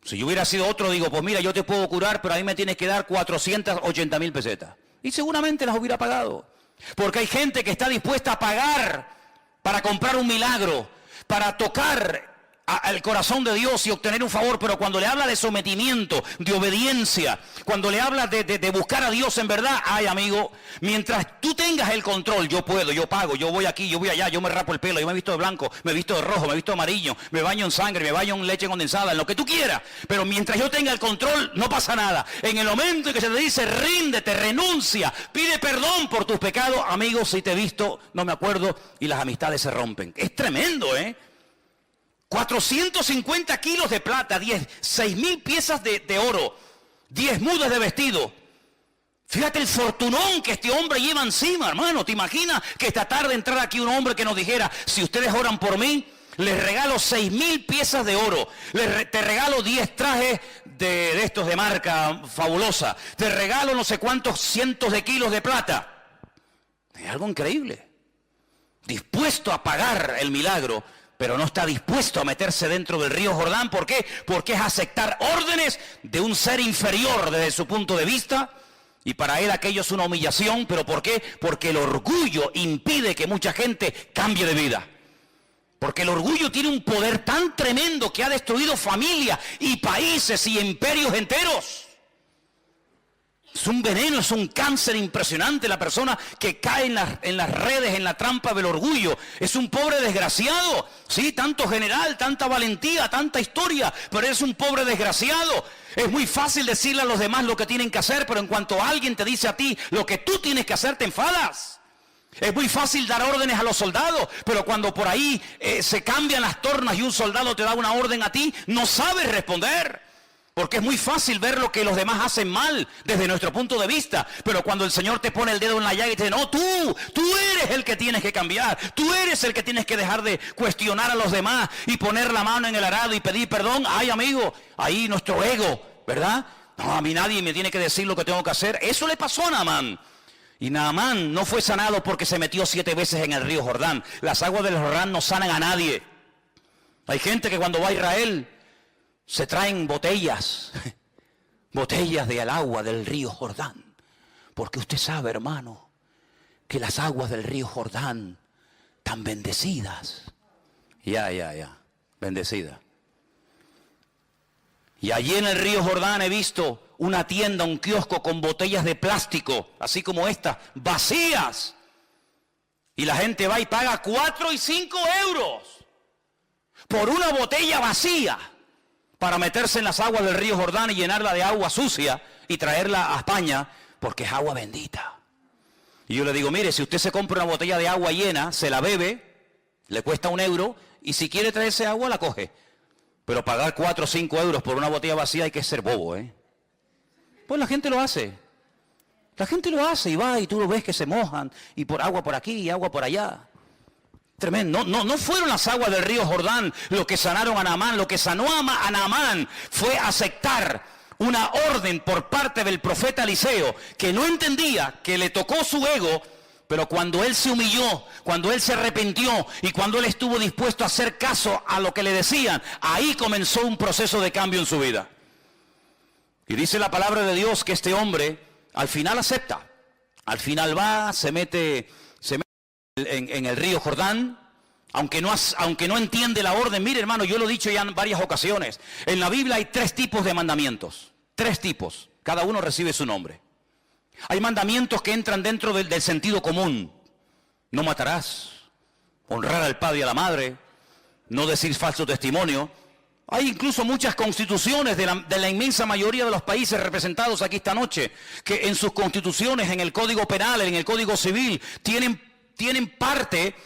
Si yo hubiera sido otro, digo, pues mira, yo te puedo curar, pero a mí me tienes que dar 480,000 pesetas. Y seguramente las hubiera pagado. Porque hay gente que está dispuesta a pagar para comprar un milagro, para tocar al corazón de Dios y obtener un favor, pero cuando le habla de sometimiento, de obediencia, cuando le habla de buscar a Dios en verdad, ay amigo, mientras tú tengas el control, yo puedo, yo pago, yo voy aquí, yo voy allá, yo me rapo el pelo, yo me he visto de blanco, me he visto de rojo, me he visto de amarillo, me baño en sangre, me baño en leche condensada, en lo que tú quieras, pero mientras yo tenga el control, no pasa nada. En el momento en que se te dice, ríndete, renuncia, pide perdón por tus pecados, amigo, si te he visto, no me acuerdo, y las amistades se rompen. Es tremendo, 450 kilos de plata, 6,000 piezas de oro, 10 mudas de vestido. Fíjate el fortunón que este hombre lleva encima, hermano. ¿Te imaginas que esta tarde entrara aquí un hombre que nos dijera, si ustedes oran por mí, les regalo 6,000 piezas de oro, te regalo 10 trajes de estos de marca fabulosa, te regalo no sé cuántos cientos de kilos de plata? Es algo increíble. Dispuesto a pagar el milagro, pero no está dispuesto a meterse dentro del río Jordán. ¿Por qué? Porque es aceptar órdenes de un ser inferior desde su punto de vista, y para él aquello es una humillación. ¿Pero por qué? Porque el orgullo impide que mucha gente cambie de vida. Porque el orgullo tiene un poder tan tremendo que ha destruido familias y países y imperios enteros. Es un veneno, es un cáncer impresionante la persona que cae en las redes, en la trampa del orgullo. Es un pobre desgraciado, sí, tanto general, tanta valentía, tanta historia, pero es un pobre desgraciado. Es muy fácil decirle a los demás lo que tienen que hacer, pero en cuanto alguien te dice a ti lo que tú tienes que hacer, te enfadas. Es muy fácil dar órdenes a los soldados, pero cuando por ahí se cambian las tornas y un soldado te da una orden a ti, no sabes responder. Porque es muy fácil ver lo que los demás hacen mal desde nuestro punto de vista. Pero cuando el Señor te pone el dedo en la llaga y te dice, no, tú eres el que tienes que cambiar. Tú eres el que tienes que dejar de cuestionar a los demás y poner la mano en el arado y pedir perdón. Ay, amigo, ahí nuestro ego, ¿verdad? No, a mí nadie me tiene que decir lo que tengo que hacer. Eso le pasó a Naamán. Y Naamán no fue sanado porque se metió 7 veces en el río Jordán. Las aguas del Jordán no sanan a nadie. Hay gente que cuando va a Israel se traen botellas del agua del río Jordán. Porque usted sabe, hermano, que las aguas del río Jordán están bendecidas. Bendecidas. Y allí en el río Jordán he visto una tienda, un kiosco con botellas de plástico, así como estas, vacías. Y la gente va y paga 4 y 5 euros por una botella vacía, para meterse en las aguas del río Jordán y llenarla de agua sucia y traerla a España, porque es agua bendita. Y yo le digo, mire, si usted se compra una botella de agua llena, se la bebe, le cuesta 1 euro, y si quiere traerse agua, la coge. Pero pagar 4 o 5 euros por una botella vacía hay que ser bobo, Pues la gente lo hace. La gente lo hace y va y tú lo ves que se mojan, y por agua por aquí y agua por allá. Tremendo. No fueron las aguas del río Jordán lo que sanaron a Naamán. Lo que sanó a Naamán fue aceptar una orden por parte del profeta Eliseo, que no entendía, que le tocó su ego, pero cuando él se humilló, cuando él se arrepintió y cuando él estuvo dispuesto a hacer caso a lo que le decían, ahí comenzó un proceso de cambio en su vida. Y dice la palabra de Dios que este hombre al final acepta. Al final va, se mete en el río Jordán, aunque no entiende la orden. Mire, hermano, yo lo he dicho ya en varias ocasiones. En la Biblia hay 3 tipos de mandamientos. 3 tipos. Cada uno recibe su nombre. Hay mandamientos que entran dentro del sentido común. No matarás. Honrar al padre y a la madre. No decir falso testimonio. Hay incluso muchas constituciones de la inmensa mayoría de los países representados aquí esta noche, que en sus constituciones, en el Código Penal, en el Código Civil, tienen parte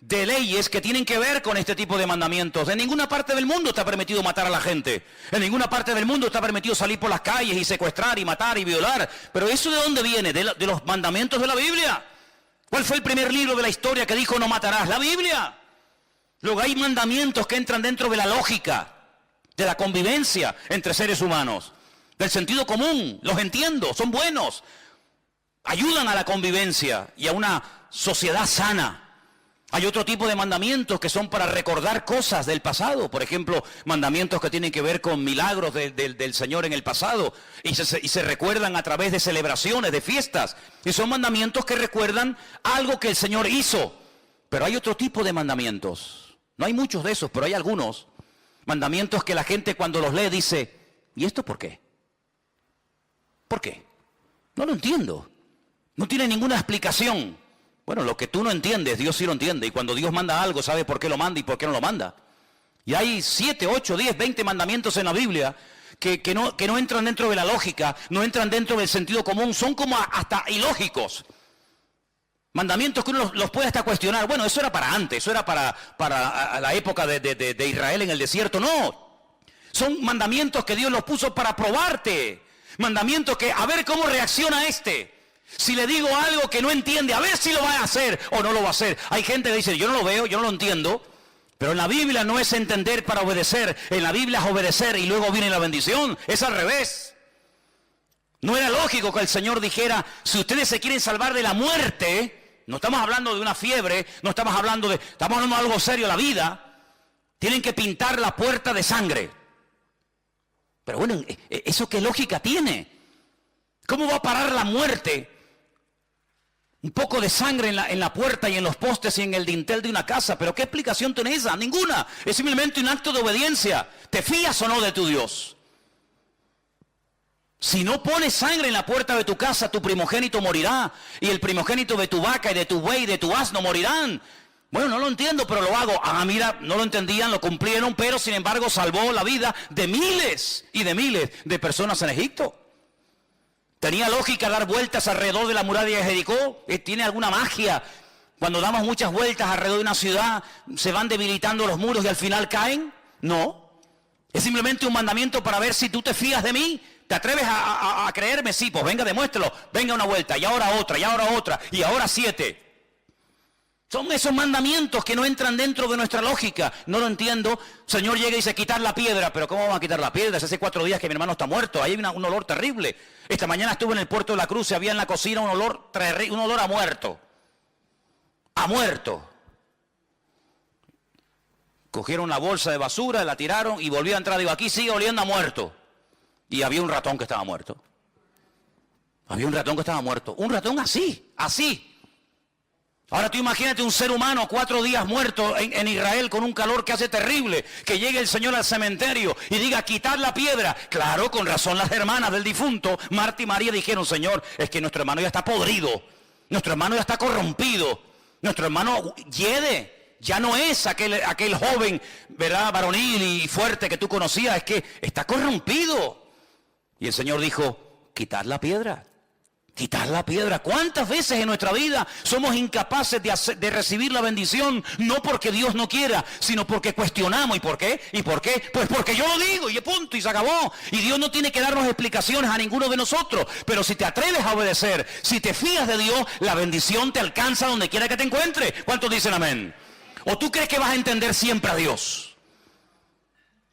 de leyes que tienen que ver con este tipo de mandamientos. En ninguna parte del mundo está permitido matar a la gente. En ninguna parte del mundo está permitido salir por las calles y secuestrar y matar y violar. Pero ¿eso de dónde viene? De los mandamientos de la Biblia. ¿Cuál fue el primer libro de la historia que dijo no matarás? La Biblia. Luego hay mandamientos que entran dentro de la lógica, de la convivencia entre seres humanos, del sentido común. Los entiendo, son buenos. Ayudan a la convivencia y a una sociedad sana. Hay otro tipo de mandamientos que son para recordar cosas del pasado. Por ejemplo, mandamientos que tienen que ver con milagros del Señor en el pasado. Y se recuerdan a través de celebraciones, de fiestas. Y son mandamientos que recuerdan algo que el Señor hizo. Pero hay otro tipo de mandamientos. No hay muchos de esos, pero hay algunos. Mandamientos que la gente cuando los lee dice, ¿y esto por qué? ¿Por qué? No lo entiendo. No tiene ninguna explicación. Bueno, lo que tú no entiendes, Dios sí lo entiende. Y cuando Dios manda algo, sabe por qué lo manda y por qué no lo manda. Y hay 7, 8, 10, 20 mandamientos en la Biblia que no entran dentro de la lógica, no entran dentro del sentido común, son como hasta ilógicos. Mandamientos que uno los puede hasta cuestionar. Bueno, eso era para antes, eso era para la época de Israel en el desierto. No, son mandamientos que Dios los puso para probarte. Mandamientos que, a ver cómo reacciona este. Si le digo algo que no entiende, a ver si lo va a hacer o no lo va a hacer. Hay gente que dice, yo no lo veo, yo no lo entiendo. Pero en la Biblia no es entender para obedecer. En la Biblia es obedecer y luego viene la bendición. Es al revés. No era lógico que el Señor dijera, si ustedes se quieren salvar de la muerte, no estamos hablando de una fiebre, estamos hablando de algo serio, la vida, tienen que pintar la puerta de sangre. Pero bueno, ¿eso qué lógica tiene? ¿Cómo va a parar la muerte? Un poco de sangre en la puerta y en los postes y en el dintel de una casa. ¿Pero qué explicación tiene esa? Ninguna. Es simplemente un acto de obediencia. ¿Te fías o no de tu Dios? Si no pones sangre en la puerta de tu casa, tu primogénito morirá. Y el primogénito de tu vaca y de tu buey y de tu asno morirán. Bueno, no lo entiendo, pero lo hago. Ah, mira, no lo entendían, lo cumplieron, pero sin embargo salvó la vida de miles y de miles de personas en Egipto. ¿Tenía lógica dar vueltas alrededor de la muralla de Jericó? ¿Tiene alguna magia? Cuando damos muchas vueltas alrededor de una ciudad, ¿se van debilitando los muros y al final caen? No. Es simplemente un mandamiento para ver si tú te fías de mí. ¿Te atreves a creerme? Sí, pues venga, demuéstralo. Venga una vuelta, y ahora otra, y ahora otra, y ahora 7. Son esos mandamientos que no entran dentro de nuestra lógica. No lo entiendo. Señor llega y dice, quitar la piedra. ¿Pero cómo van a quitar la piedra? Hace 4 días que mi hermano está muerto. Ahí hay un olor terrible. Esta mañana estuve en el puerto de la Cruz y había en la cocina un olor a muerto. A muerto. Cogieron la bolsa de basura, la tiraron y volví a entrar. Digo, aquí sigue oliendo a muerto. Y había un ratón que estaba muerto. Había un ratón que estaba muerto. Un ratón así, así. Ahora tú imagínate un ser humano 4 días muerto en Israel con un calor que hace terrible, que llegue el Señor al cementerio y diga, quitar la piedra. Claro, con razón las hermanas del difunto, Marta y María, dijeron, Señor, es que nuestro hermano ya está podrido, nuestro hermano ya está corrompido, nuestro hermano hiede, ya no es aquel joven, ¿verdad?, varonil y fuerte que tú conocías, es que está corrompido. Y el Señor dijo, quitar la piedra. Quitar la piedra. ¿Cuántas veces en nuestra vida somos incapaces de recibir la bendición? No porque Dios no quiera, sino porque cuestionamos. ¿Y por qué? ¿Y por qué? Pues porque yo lo digo y punto y se acabó. Y Dios no tiene que darnos explicaciones a ninguno de nosotros. Pero si te atreves a obedecer, si te fías de Dios, la bendición te alcanza donde quiera que te encuentres. ¿Cuántos dicen amén? ¿O tú crees que vas a entender siempre a Dios?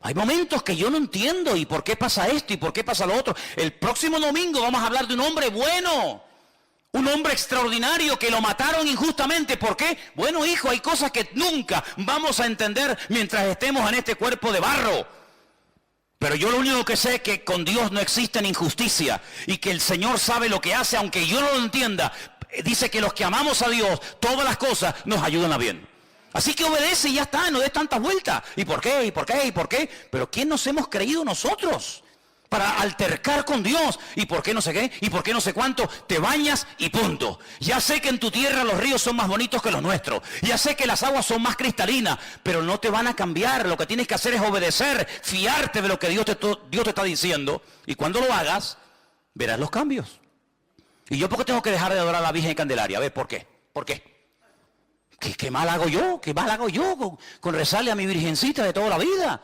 Hay momentos que yo no entiendo, ¿y por qué pasa esto? ¿Y por qué pasa lo otro? El próximo domingo vamos a hablar de un hombre bueno, un hombre extraordinario que lo mataron injustamente. ¿Por qué? Bueno, hijo, hay cosas que nunca vamos a entender mientras estemos en este cuerpo de barro. Pero yo lo único que sé es que con Dios no existe injusticia y que el Señor sabe lo que hace, aunque yo no lo entienda. Dice que los que amamos a Dios, todas las cosas nos ayudan a bien. Así que obedece y ya está, no des tantas vueltas. ¿Y por qué? ¿Y por qué? ¿Y por qué? Pero ¿quién nos hemos creído nosotros para altercar con Dios? ¿Y por qué no sé qué? ¿Y por qué no sé cuánto? Te bañas y punto. Ya sé que en tu tierra los ríos son más bonitos que los nuestros. Ya sé que las aguas son más cristalinas, pero no te van a cambiar. Lo que tienes que hacer es obedecer, fiarte de lo que Dios te está diciendo. Y cuando lo hagas, verás los cambios. ¿Y yo por qué tengo que dejar de adorar a la Virgen Candelaria? A ver, ¿por qué? ¿Por qué? ¿Qué mal hago yo? ¿Qué mal hago yo con rezarle a mi virgencita de toda la vida?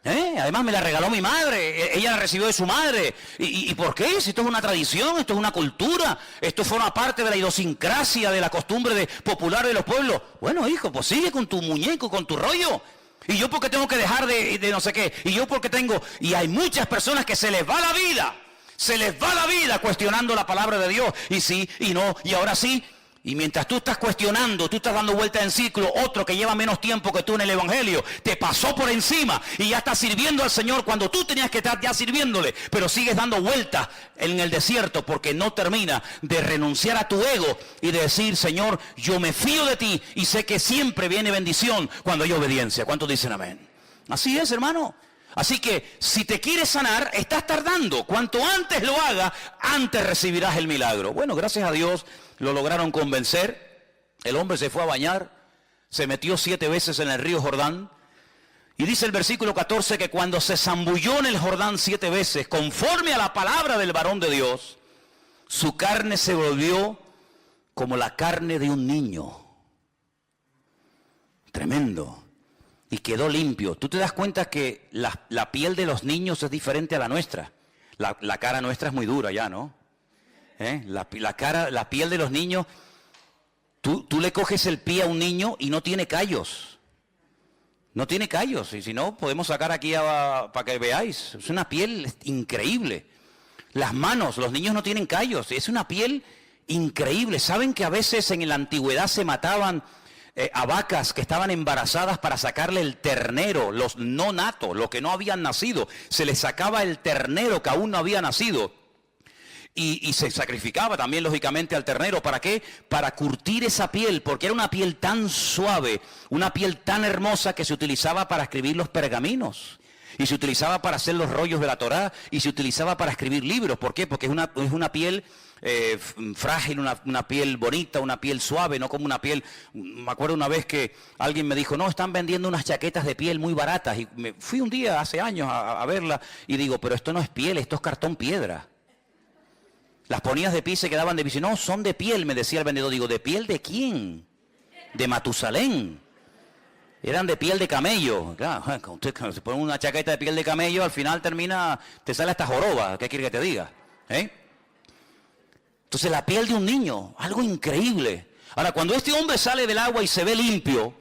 Además me la regaló mi madre, ella la recibió de su madre. ¿Y por qué? Si esto es una tradición, esto es una cultura, esto forma parte de la idiosincrasia, de la costumbre popular de los pueblos. Bueno, hijo, pues sigue con tu muñeco, con tu rollo. Y yo porque tengo que dejar de no sé qué. Y yo porque tengo... Y hay muchas personas que se les va la vida. Se les va la vida cuestionando la palabra de Dios. Y sí, y no, y ahora sí. Y mientras tú estás cuestionando, tú estás dando vuelta en ciclo, otro que lleva menos tiempo que tú en el Evangelio, te pasó por encima y ya estás sirviendo al Señor cuando tú tenías que estar ya sirviéndole, pero sigues dando vueltas en el desierto porque no termina de renunciar a tu ego y de decir, Señor, yo me fío de ti y sé que siempre viene bendición cuando hay obediencia. ¿Cuántos dicen amén? Así es, hermano. Así que si te quieres sanar, estás tardando. Cuanto antes lo hagas, antes recibirás el milagro. Bueno, gracias a Dios lo lograron convencer. El hombre se fue a bañar, se metió 7 veces en el río Jordán. Y dice el versículo 14 que cuando se zambulló en el Jordán 7 veces, conforme a la palabra del varón de Dios, su carne se volvió como la carne de un niño. Tremendo. Y quedó limpio. Tú te das cuenta que la piel de los niños es diferente a la nuestra. La cara nuestra es muy dura ya, ¿no? La piel de los niños, tú le coges el pie a un niño y no tiene callos. No tiene callos. Y si no, podemos sacar aquí para que veáis. Es una piel increíble. Las manos, los niños no tienen callos. Es una piel increíble. ¿Saben que a veces en la antigüedad se mataban a vacas que estaban embarazadas para sacarle el ternero, los no natos, los que no habían nacido? Se les sacaba el ternero que aún no había nacido. Y se sacrificaba también, lógicamente, al ternero. ¿Para qué? Para curtir esa piel, porque era una piel tan suave, una piel tan hermosa que se utilizaba para escribir los pergaminos. Y se utilizaba para hacer los rollos de la Torá, y se utilizaba para escribir libros. ¿Por qué? Porque es una piel frágil, una piel bonita, una piel suave, no como una piel... Me acuerdo una vez que alguien me dijo, no, están vendiendo unas chaquetas de piel muy baratas. Y me fui un día, hace años, a verla, y digo, pero esto no es piel, esto es cartón piedra. Las ponías de pie y se quedaban de pie. No, son de piel, me decía el vendedor. Digo, ¿de piel de quién? De Matusalén. Eran de piel de camello. Claro, cuando se pone una chaqueta de piel de camello, al final te sale hasta joroba. ¿Qué quiere que te diga? Entonces la piel de un niño, algo increíble. Ahora, cuando este hombre sale del agua y se ve limpio,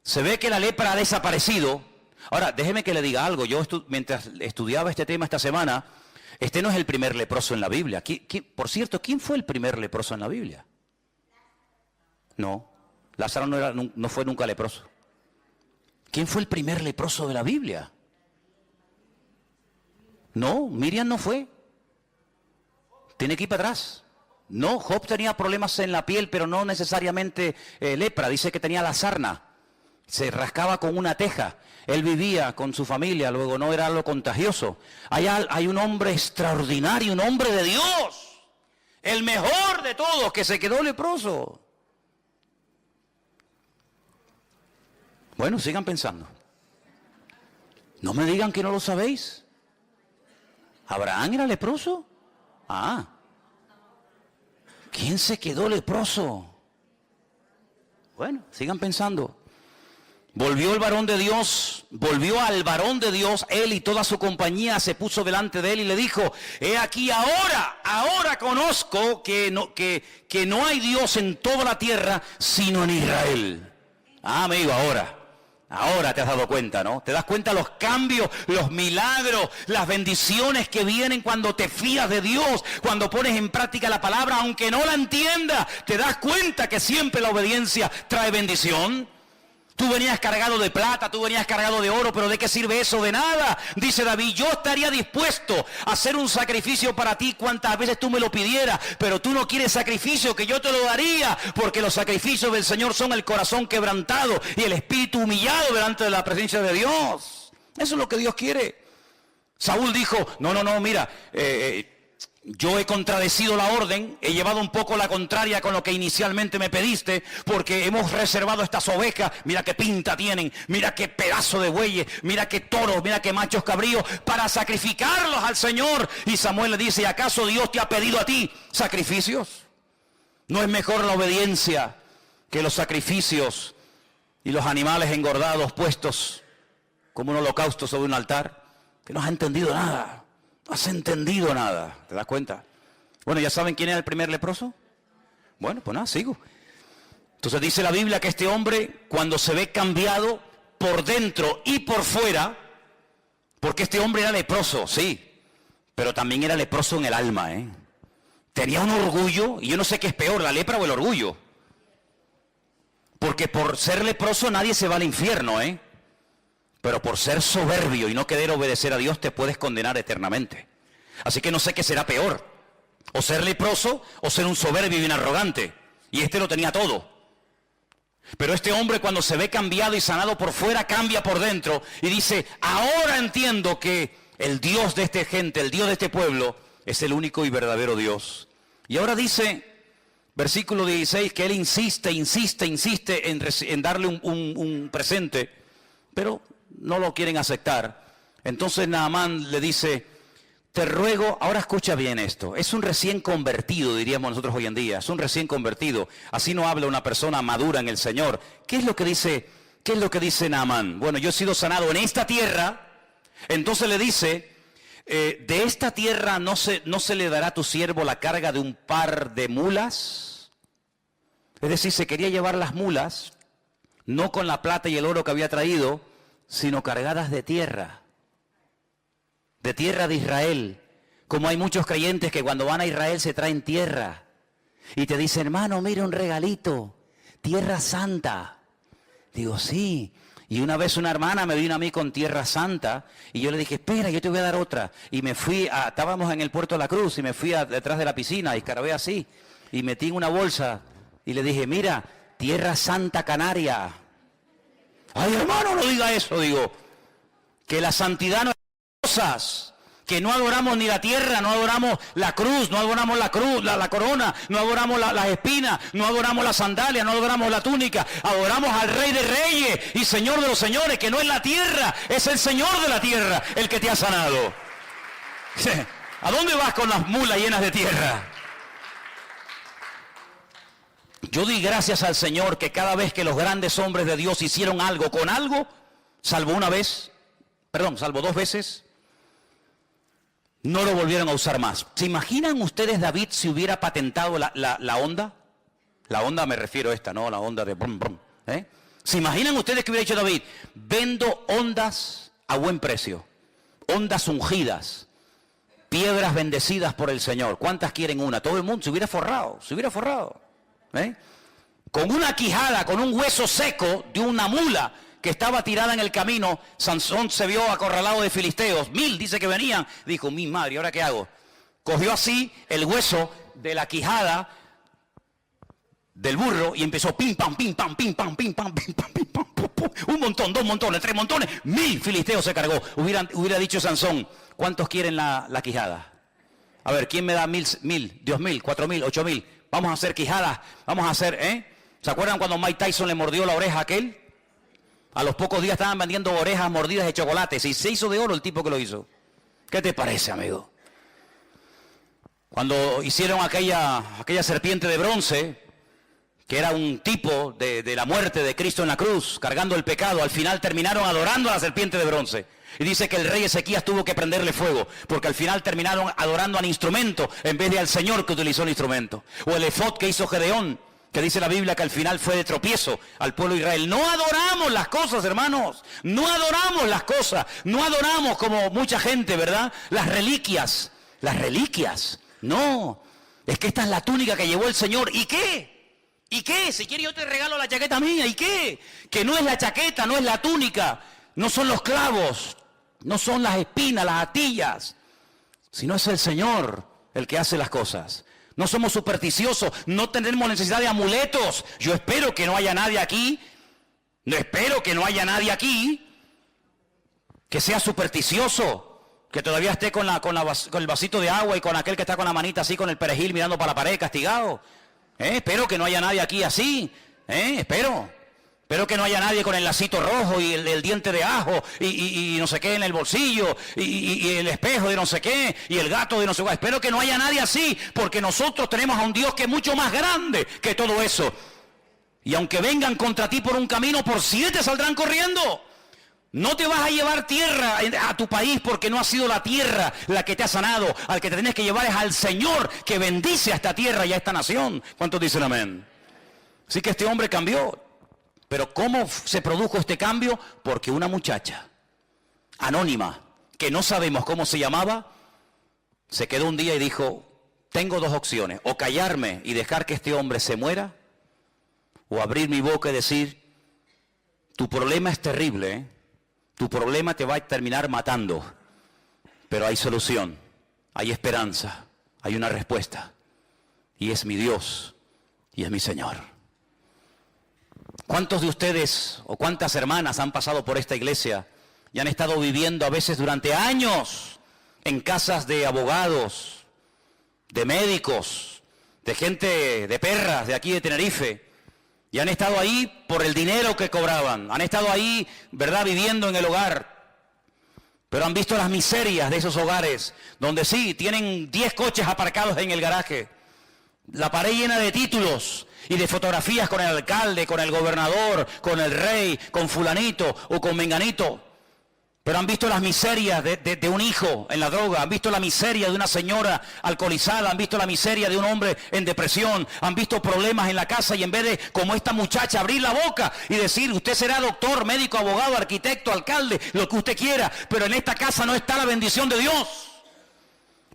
se ve que la lepra ha desaparecido. Ahora, déjeme que le diga algo. Yo mientras estudiaba este tema esta semana, este no es el primer leproso en la Biblia. Por cierto, ¿quién fue el primer leproso en la Biblia? No, Lázaro no fue nunca leproso. ¿Quién fue el primer leproso de la Biblia? No, Miriam no fue. Tiene que ir para atrás. No, Job tenía problemas en la piel, pero no necesariamente lepra. Dice que tenía la sarna. Se rascaba con una teja. Él vivía con su familia, luego no era algo contagioso. Hay un hombre extraordinario, un hombre de Dios. El mejor de todos, que se quedó leproso. Bueno, sigan pensando. No me digan que no lo sabéis. ¿Abraham era leproso? Ah. ¿Quién se quedó leproso? Bueno, sigan pensando. Volvió al varón de Dios, él y toda su compañía se puso delante de él y le dijo, he aquí ahora conozco que no hay Dios en toda la tierra sino en Israel. Ah, amigo, ahora te has dado cuenta, ¿no? Te das cuenta los cambios, los milagros, las bendiciones que vienen cuando te fías de Dios, cuando pones en práctica la palabra, aunque no la entiendas, te das cuenta que siempre la obediencia trae bendición. Tú venías cargado de plata, tú venías cargado de oro, pero ¿de qué sirve eso? De nada. Dice David, yo estaría dispuesto a hacer un sacrificio para ti cuantas veces tú me lo pidieras, pero tú no quieres sacrificio, que yo te lo daría, porque los sacrificios del Señor son el corazón quebrantado y el espíritu humillado delante de la presencia de Dios. Eso es lo que Dios quiere. Saúl dijo, no, mira, yo he contradecido la orden, he llevado un poco la contraria con lo que inicialmente me pediste, porque hemos reservado estas ovejas, mira qué pinta tienen, mira qué pedazo de bueyes, mira qué toros, mira qué machos cabríos, para sacrificarlos al Señor. Y Samuel le dice, ¿acaso Dios te ha pedido a ti sacrificios? ¿No es mejor la obediencia que los sacrificios y los animales engordados puestos como un holocausto sobre un altar, que no has entendido nada, no has entendido nada, ¿te das cuenta? Bueno, ¿ya saben quién era el primer leproso? Bueno, pues nada, sigo. Entonces dice la Biblia que este hombre, cuando se ve cambiado por dentro y por fuera, porque este hombre era leproso, sí, pero también era leproso en el alma, Tenía un orgullo, y yo no sé qué es peor, la lepra o el orgullo. Porque por ser leproso nadie se va al infierno, Pero por ser soberbio y no querer obedecer a Dios te puedes condenar eternamente. Así que no sé qué será peor, o ser leproso o ser un soberbio y un arrogante. Y este lo tenía todo. Pero este hombre, cuando se ve cambiado y sanado por fuera, cambia por dentro y dice: ahora entiendo que el Dios de esta gente, el Dios de este pueblo, es el único y verdadero Dios. Y ahora dice, versículo 16, que él insiste en darle un presente, pero no lo quieren aceptar. Entonces Naamán le dice: te ruego, ahora escucha bien esto, es un recién convertido, diríamos nosotros hoy en día, es un recién convertido. Así no habla una persona madura en el Señor. ¿Qué es lo que dice Naamán? Bueno, yo he sido sanado en esta tierra. Entonces le dice: de esta tierra no se le dará a tu siervo la carga de un par de mulas. Es decir, se quería llevar las mulas, no con la plata y el oro que había traído, sino cargadas de tierra de Israel. Como hay muchos creyentes que cuando van a Israel se traen tierra y te dicen: hermano, mira un regalito, tierra santa. Digo: sí. Y una vez una hermana me vino a mí con tierra santa y yo le dije: espera, yo te voy a dar otra. Y me fui, estábamos en el Puerto de la Cruz y me fui detrás de la piscina y escarbé así y metí en una bolsa y le dije: mira, tierra santa canaria. Ay, hermano, no diga eso. Digo, que la santidad no es cosas, que no adoramos ni la tierra, no adoramos la cruz, no adoramos la cruz, la corona, no adoramos las espinas, no adoramos la sandalia, no adoramos la túnica, adoramos al Rey de Reyes y Señor de los Señores, que no es la tierra, es el Señor de la tierra el que te ha sanado. ¿A dónde vas con las mulas llenas de tierra? Yo di gracias al Señor que cada vez que los grandes hombres de Dios hicieron algo con algo, salvo dos veces, no lo volvieron a usar más. ¿Se imaginan ustedes David si hubiera patentado la onda? La onda me refiero a esta, ¿no? La onda de brum, brum. ¿Se imaginan ustedes que hubiera dicho David: vendo ondas a buen precio, ondas ungidas, piedras bendecidas por el Señor? ¿Cuántas quieren una? Todo el mundo se hubiera forrado. Con una quijada, con un hueso seco de una mula que estaba tirada en el camino, Sansón se vio acorralado de filisteos. 1000 dice que venían. Dijo: mi madre, ¿ahora qué hago? Cogió así el hueso de la quijada del burro y empezó pim pam, pim pam, pim pam, pim pam, pim pam, pim pam, pum, pum. Un montón, 2 montones, 3 montones, 1000 filisteos se cargó. Hubiera dicho Sansón: ¿cuántos quieren la quijada? A ver, ¿quién me da 1000, 2000, 4000, 8000? Vamos a hacer quijadas, vamos a hacer, ¿Se acuerdan cuando Mike Tyson le mordió la oreja a aquel? A los pocos días estaban vendiendo orejas mordidas de chocolates y se hizo de oro el tipo que lo hizo. ¿Qué te parece, amigo? Cuando hicieron aquella serpiente de bronce, que era un tipo de la muerte de Cristo en la cruz, cargando el pecado, al final terminaron adorando a la serpiente de bronce. Y dice que el rey Ezequías tuvo que prenderle fuego, porque al final terminaron adorando al instrumento en vez de al Señor que utilizó el instrumento. O el efod que hizo Gedeón, que dice la Biblia que al final fue de tropiezo al pueblo de Israel. No adoramos las cosas, hermanos, no adoramos las cosas, no adoramos como mucha gente, ¿verdad? Las reliquias, no, es que esta es la túnica que llevó el Señor. ¿Y qué? ¿Y qué? Si quieres yo te regalo la chaqueta mía. ¿Y qué? Que no es la chaqueta, no es la túnica, no son los clavos, no son las espinas, las atillas, sino es el Señor el que hace las cosas. No somos supersticiosos, no tenemos necesidad de amuletos. Yo espero que no haya nadie aquí, que sea supersticioso, que todavía esté con el vasito de agua y con aquel que está con la manita así con el perejil mirando para la pared castigado. Espero que no haya nadie aquí así, Espero que no haya nadie con el lacito rojo y el diente de ajo y no sé qué en el bolsillo y el espejo de no sé qué y el gato de no sé qué. Espero que no haya nadie así, porque nosotros tenemos a un Dios que es mucho más grande que todo eso. Y aunque vengan contra ti por un camino, por 7 saldrán corriendo. No te vas a llevar tierra a tu país porque no ha sido la tierra la que te ha sanado. Al que te tienes que llevar es al Señor que bendice a esta tierra y a esta nación. ¿Cuántos dicen amén? Así que este hombre cambió. Pero ¿cómo se produjo este cambio? Porque una muchacha anónima, que no sabemos cómo se llamaba, se quedó un día y dijo, tengo 2 opciones, o callarme y dejar que este hombre se muera, o abrir mi boca y decir, tu problema es terrible, ¿eh? Tu problema te va a terminar matando, pero hay solución, hay esperanza, hay una respuesta, y es mi Dios, y es mi Señor. ¿Cuántos de ustedes o cuántas hermanas han pasado por esta iglesia y han estado viviendo a veces durante años en casas de abogados, de médicos, de gente, de perras de aquí de Tenerife, y han estado ahí por el dinero que cobraban, han estado ahí, ¿verdad?, viviendo en el hogar, pero han visto las miserias de esos hogares, donde sí, tienen 10 coches aparcados en el garaje, la pared llena de títulos y de fotografías con el alcalde, con el gobernador, con el rey, con fulanito o con menganito. Pero han visto las miserias de un hijo en la droga, han visto la miseria de una señora alcoholizada, han visto la miseria de un hombre en depresión, han visto problemas en la casa y en vez de, como esta muchacha, abrir la boca y decir, usted será doctor, médico, abogado, arquitecto, alcalde, lo que usted quiera, pero en esta casa no está la bendición de Dios.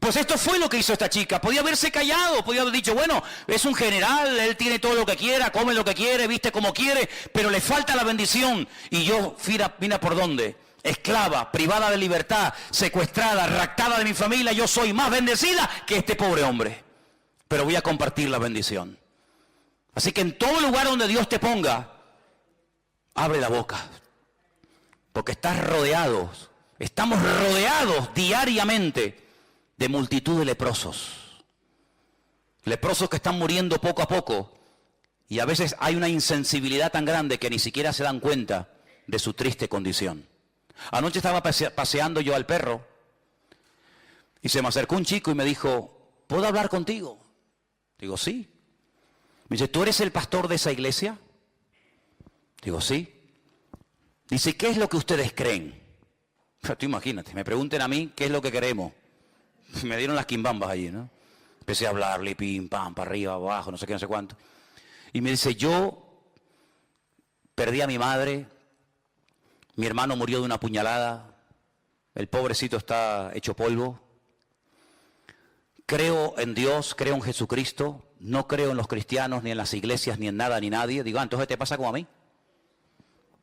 Pues esto fue lo que hizo esta chica. Podía haberse callado, podía haber dicho, bueno, es un general, él tiene todo lo que quiera, come lo que quiere, viste como quiere, pero le falta la bendición. Y yo, mira por dónde, esclava, privada de libertad, secuestrada, raptada de mi familia, yo soy más bendecida que este pobre hombre. Pero voy a compartir la bendición. Así que en todo lugar donde Dios te ponga, abre la boca. Porque estamos rodeados diariamente de multitud de leprosos. Leprosos que están muriendo poco a poco. Y a veces hay una insensibilidad tan grande que ni siquiera se dan cuenta de su triste condición. Anoche estaba paseando yo al perro y se me acercó un chico y me dijo, ¿puedo hablar contigo? Digo, sí. Me dice, ¿tú eres el pastor de esa iglesia? Digo, sí. Dice, ¿qué es lo que ustedes creen? Pero tú imagínate, me pregunten a mí qué es lo que queremos. Me dieron las quimbambas allí, ¿no? Empecé a hablarle, pim, pam, para arriba, abajo, no sé qué, no sé cuánto. Y me dice, yo perdí a mi madre, mi hermano murió de una puñalada, el pobrecito está hecho polvo. Creo en Dios, creo en Jesucristo, no creo en los cristianos, ni en las iglesias, ni en nada, ni nadie. Digo, entonces te pasa como a mí,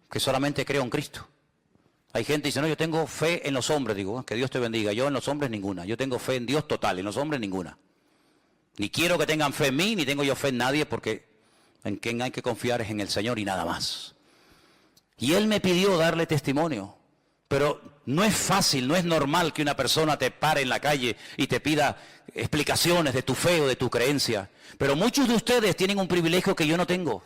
que solamente creo en Cristo. Hay gente que dice, no, yo tengo fe en los hombres. Digo, que Dios te bendiga. Yo en los hombres ninguna. Yo tengo fe en Dios total, en los hombres ninguna. Ni quiero que tengan fe en mí, ni tengo yo fe en nadie, porque en quien hay que confiar es en el Señor y nada más. Y él me pidió darle testimonio. Pero no es fácil, no es normal que una persona te pare en la calle y te pida explicaciones de tu fe o de tu creencia. Pero muchos de ustedes tienen un privilegio que yo no tengo.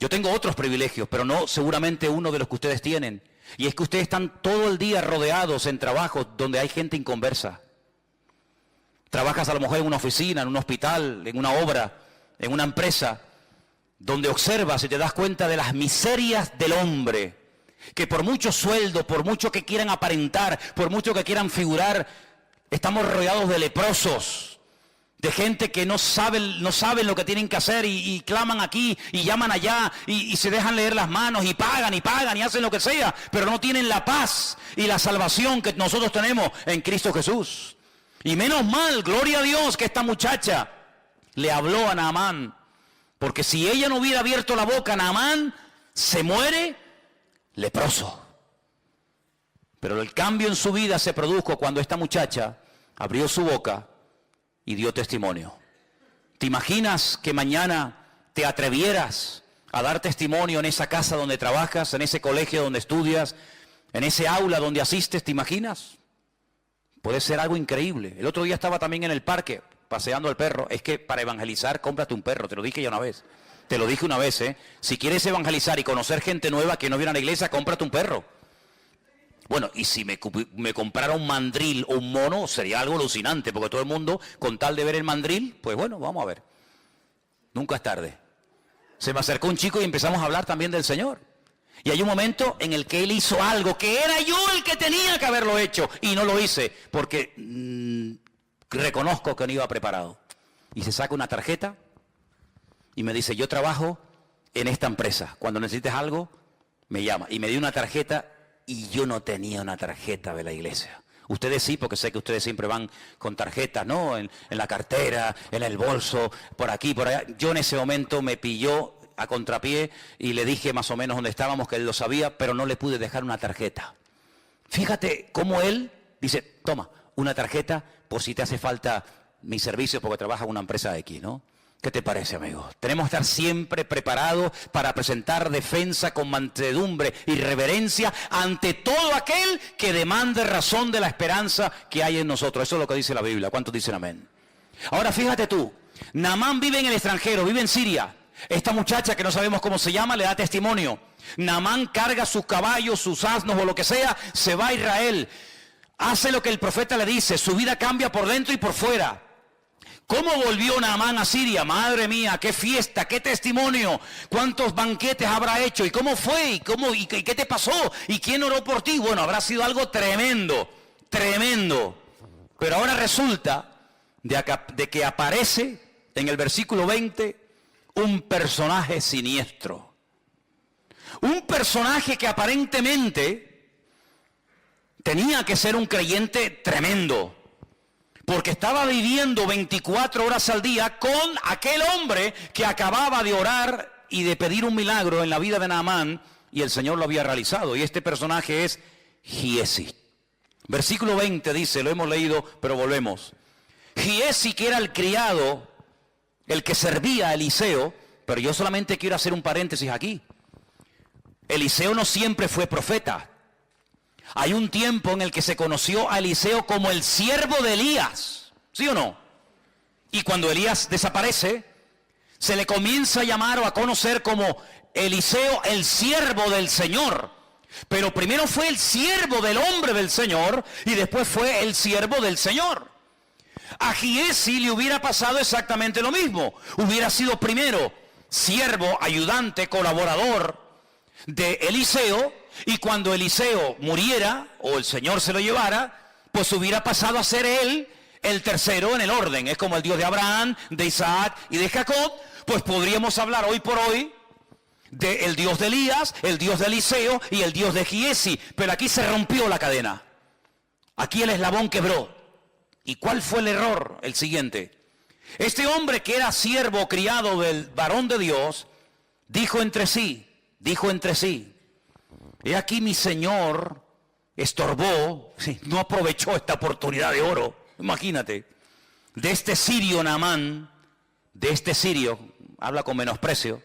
Yo tengo otros privilegios, pero no seguramente uno de los que ustedes tienen. Y es que ustedes están todo el día rodeados en trabajos donde hay gente inconversa. Trabajas a lo mejor en una oficina, en un hospital, en una obra, en una empresa, donde observas y te das cuenta de las miserias del hombre, que por mucho sueldo, por mucho que quieran aparentar, por mucho que quieran figurar, estamos rodeados de leprosos. De gente que no saben lo que tienen que hacer y claman aquí y llaman allá y se dejan leer las manos y pagan y hacen lo que sea, pero no tienen la paz y la salvación que nosotros tenemos en Cristo Jesús. Y menos mal, gloria a Dios, que esta muchacha le habló a Naamán, porque si ella no hubiera abierto la boca, Naamán se muere leproso. Pero el cambio en su vida se produjo cuando esta muchacha abrió su boca y dio testimonio. ¿Te imaginas que mañana te atrevieras a dar testimonio en esa casa donde trabajas, en ese colegio donde estudias, en ese aula donde asistes? ¿Te imaginas? Puede ser algo increíble. El otro día estaba también en el parque paseando al perro. Es que para evangelizar, cómprate un perro. Te lo dije ya una vez. Te lo dije una vez, ¿eh? Si quieres evangelizar y conocer gente nueva que no viene a la iglesia, cómprate un perro. Bueno, y si me comprara un mandril o un mono, sería algo alucinante, porque todo el mundo, con tal de ver el mandril, pues bueno, vamos a ver. Nunca es tarde. Se me acercó un chico y empezamos a hablar también del Señor. Y hay un momento en el que él hizo algo que era yo el que tenía que haberlo hecho y no lo hice porque reconozco que no iba preparado. Y se saca una tarjeta y me dice, yo trabajo en esta empresa. Cuando necesites algo, me llama. Y me dio una tarjeta y yo no tenía una tarjeta de la iglesia. Ustedes sí, porque sé que ustedes siempre van con tarjetas, ¿no? En la cartera, en el bolso, por aquí, por allá. Yo en ese momento me pilló a contrapié y le dije más o menos dónde estábamos, que él lo sabía, pero no le pude dejar una tarjeta. Fíjate cómo él dice, toma, una tarjeta por si te hace falta mi servicio porque trabaja en una empresa X, ¿no? ¿Qué te parece, amigo? Tenemos que estar siempre preparados para presentar defensa con mansedumbre y reverencia ante todo aquel que demande razón de la esperanza que hay en nosotros. Eso es lo que dice la Biblia. ¿Cuántos dicen amén? Ahora fíjate tú, Naamán vive en el extranjero, vive en Siria. Esta muchacha que no sabemos cómo se llama le da testimonio. Naamán carga sus caballos, sus asnos o lo que sea, se va a Israel. Hace lo que el profeta le dice, su vida cambia por dentro y por fuera. ¿Cómo volvió Naamán a Siria? Madre mía, qué fiesta, qué testimonio, cuántos banquetes habrá hecho, y cómo fue, y qué te pasó, y quién oró por ti. Bueno, habrá sido algo tremendo, tremendo. Pero ahora resulta de que aparece en el versículo 20 un personaje siniestro. Un personaje que aparentemente tenía que ser un creyente tremendo, porque estaba viviendo 24 horas al día con aquel hombre que acababa de orar y de pedir un milagro en la vida de Naamán, y el Señor lo había realizado. Y este personaje es Giesi. Versículo 20 dice, lo hemos leído, pero volvemos. Giesi, que era el criado, el que servía a Eliseo, pero yo solamente quiero hacer un paréntesis aquí. Eliseo no siempre fue profeta. Hay un tiempo en el que se conoció a Eliseo como el siervo de Elías, ¿sí o no? Y cuando Elías desaparece, se le comienza a llamar o a conocer como Eliseo, el siervo del Señor. Pero primero fue el siervo del hombre del Señor y después fue el siervo del Señor. A Giesi le hubiera pasado exactamente lo mismo. Hubiera sido primero siervo, ayudante, colaborador de Eliseo, y cuando Eliseo muriera o el Señor se lo llevara, pues hubiera pasado a ser él el tercero en el orden. Es como el Dios de Abraham, de Isaac y de Jacob. Pues podríamos hablar hoy por hoy del Dios de Elías, el Dios de Eliseo y el Dios de Giesi. Pero aquí se rompió la cadena. Aquí el eslabón quebró. ¿Y cuál fue el error? El siguiente. Este hombre que era siervo criado del varón de Dios, dijo entre sí, he aquí mi Señor estorbó, no aprovechó esta oportunidad de oro, imagínate, de este sirio Naamán, de este sirio, habla con menosprecio,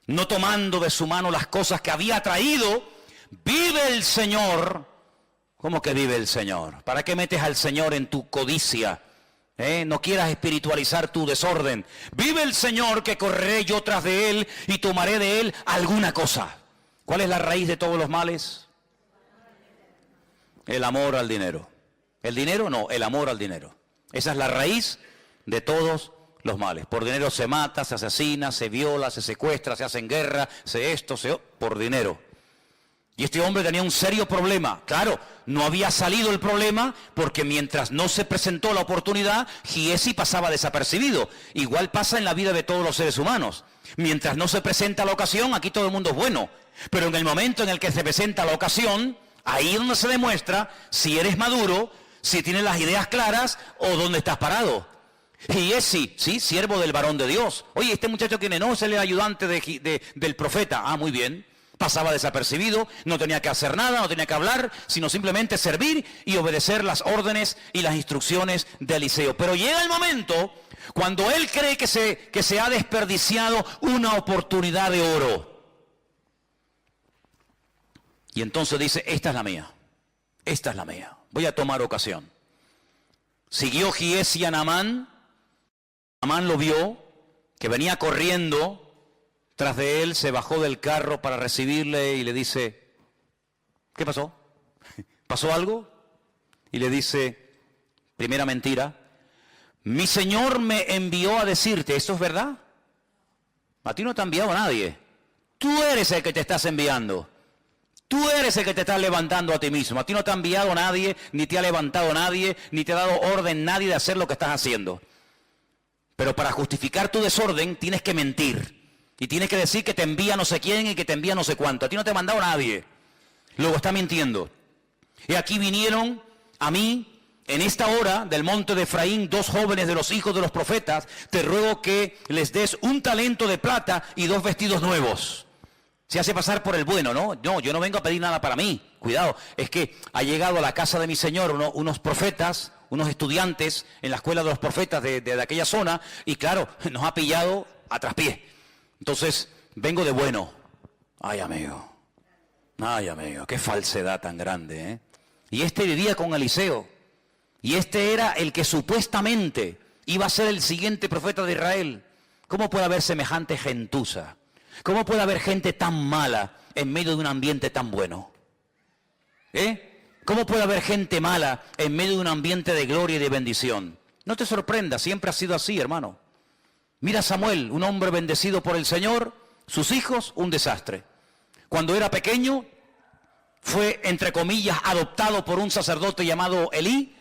no tomando de su mano las cosas que había traído. Vive el Señor. ¿Cómo que vive el Señor? ¿Para qué metes al Señor en tu codicia? No quieras espiritualizar tu desorden. Vive el Señor, que correré yo tras de él y tomaré de él alguna cosa. ¿Cuál es la raíz de todos los males? El amor al dinero. ¿El dinero? No, el amor al dinero. Esa es la raíz de todos los males. Por dinero se mata, se asesina, se viola, se secuestra, se hace en guerra, por dinero. Y este hombre tenía un serio problema. Claro, no había salido el problema porque mientras no se presentó la oportunidad, Giesi pasaba desapercibido. Igual pasa en la vida de todos los seres humanos. Mientras no se presenta la ocasión, aquí todo el mundo es bueno. Pero en el momento en el que se presenta la ocasión, ahí es donde se demuestra si eres maduro, si tienes las ideas claras o dónde estás parado. Giesi, sí, siervo del varón de Dios. Oye, este muchacho ¿quién es? No, es el ayudante del profeta. Ah, muy bien. Pasaba desapercibido, no tenía que hacer nada, no tenía que hablar, sino simplemente servir y obedecer las órdenes y las instrucciones de Eliseo. Pero llega el momento cuando él cree que se ha desperdiciado una oportunidad de oro. Y entonces dice, esta es la mía, voy a tomar ocasión. Siguió Giesi a Naamán, Naamán lo vio, que venía corriendo tras de él, se bajó del carro para recibirle y le dice, ¿qué pasó? ¿Pasó algo? Y le dice, primera mentira, mi Señor me envió a decirte, ¿esto es verdad? A ti no te ha enviado nadie. Tú eres el que te estás enviando. Tú eres el que te estás levantando a ti mismo. A ti no te ha enviado nadie, ni te ha levantado nadie, ni te ha dado orden nadie de hacer lo que estás haciendo. Pero para justificar tu desorden tienes que mentir. Y tienes que decir que te envía no sé quién y que te envía no sé cuánto. A ti no te ha mandado nadie. Luego está mintiendo. Y aquí vinieron a mí, en esta hora del monte de Efraín, 2 jóvenes de los hijos de los profetas. Te ruego que les des 1 talento de plata y 2 vestidos nuevos. Se hace pasar por el bueno, ¿no? No, yo no vengo a pedir nada para mí. Cuidado, es que ha llegado a la casa de mi Señor unos profetas, unos estudiantes en la escuela de los profetas de aquella zona, y claro, nos ha pillado a traspié. Entonces, vengo de bueno. Ay, amigo, qué falsedad tan grande, ¿eh? Y este vivía con Eliseo, y este era el que supuestamente iba a ser el siguiente profeta de Israel. ¿Cómo puede haber semejante gentuza? ¿Cómo puede haber gente tan mala en medio de un ambiente tan bueno? ¿Cómo puede haber gente mala en medio de un ambiente de gloria y de bendición? No te sorprendas, siempre ha sido así, hermano. Mira a Samuel, un hombre bendecido por el Señor, sus hijos, un desastre. Cuando era pequeño, fue, entre comillas, adoptado por un sacerdote llamado Elí.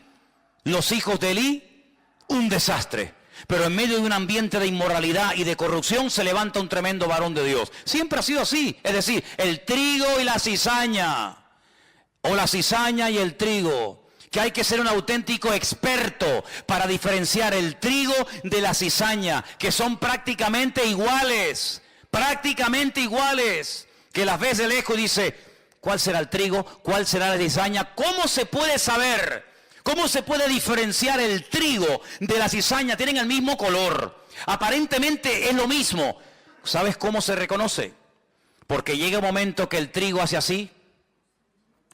Los hijos de Elí, un desastre. Pero en medio de un ambiente de inmoralidad y de corrupción se levanta un tremendo varón de Dios. Siempre ha sido así. Es decir, el trigo y la cizaña. O la cizaña y el trigo. Que hay que ser un auténtico experto para diferenciar el trigo de la cizaña. Que son prácticamente iguales. Prácticamente iguales. Que las ves de lejos y dice, ¿cuál será el trigo? ¿Cuál será la cizaña? ¿Cómo se puede saber? ¿Cómo se puede diferenciar el trigo de la cizaña? Tienen el mismo color. Aparentemente es lo mismo. ¿Sabes cómo se reconoce? Porque llega un momento que el trigo hace así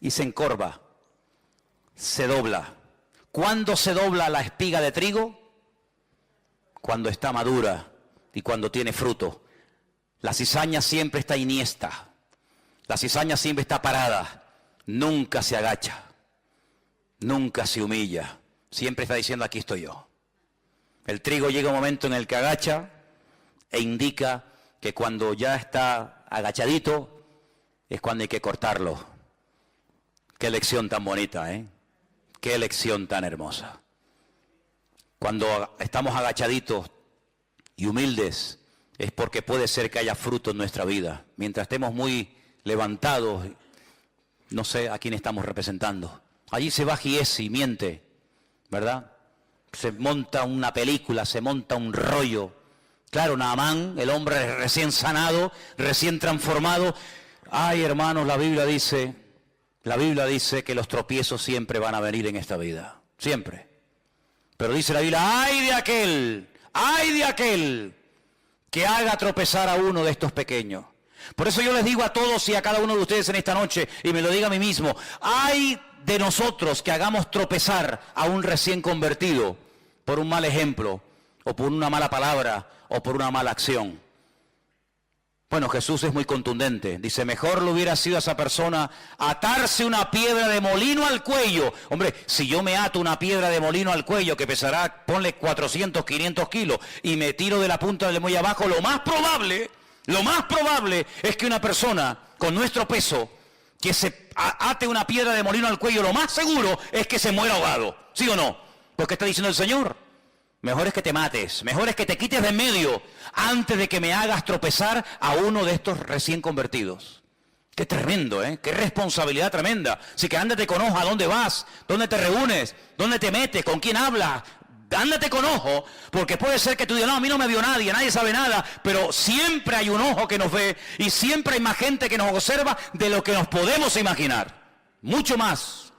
y se encorva, se dobla. ¿Cuándo se dobla la espiga de trigo? Cuando está madura y cuando tiene fruto. La cizaña siempre está iniesta. La cizaña siempre está parada. Nunca se agacha. Nunca se humilla, siempre está diciendo aquí estoy yo. El trigo llega un momento en el que agacha e indica que cuando ya está agachadito es cuando hay que cortarlo. Qué lección tan bonita, ¿eh? Qué lección tan hermosa. Cuando estamos agachaditos y humildes es porque puede ser que haya fruto en nuestra vida. Mientras estemos muy levantados, no sé a quién estamos representando. Allí se va Giesi y miente, ¿verdad? Se monta una película, se monta un rollo. Claro, Naamán, el hombre recién sanado, recién transformado. Ay, hermanos, la Biblia dice que los tropiezos siempre van a venir en esta vida. Siempre. Pero dice la Biblia, ay de aquel que haga tropezar a uno de estos pequeños. Por eso yo les digo a todos y a cada uno de ustedes en esta noche, y me lo digo a mí mismo, ay de nosotros que hagamos tropezar a un recién convertido por un mal ejemplo, o por una mala palabra, o por una mala acción. Bueno, Jesús es muy contundente. Dice, mejor le hubiera sido a esa persona atarse una piedra de molino al cuello. Hombre, si yo me ato una piedra de molino al cuello que pesará, ponle 400, 500 kilos, y me tiro de la punta del muelle abajo, lo más probable es que una persona con nuestro peso, que se ate una piedra de molino al cuello, lo más seguro es que se muera ahogado. ¿Sí o no? Porque está diciendo el Señor, mejor es que te mates, mejor es que te quites de en medio antes de que me hagas tropezar a uno de estos recién convertidos. Qué tremendo, ¿eh? Qué responsabilidad tremenda. Así que ándate con ojo a dónde vas, dónde te reúnes, dónde te metes, con quién hablas. Ándate con ojo, porque puede ser que tú digas, no, a mí no me vio nadie, nadie sabe nada, pero siempre hay un ojo que nos ve y siempre hay más gente que nos observa de lo que nos podemos imaginar. Mucho más.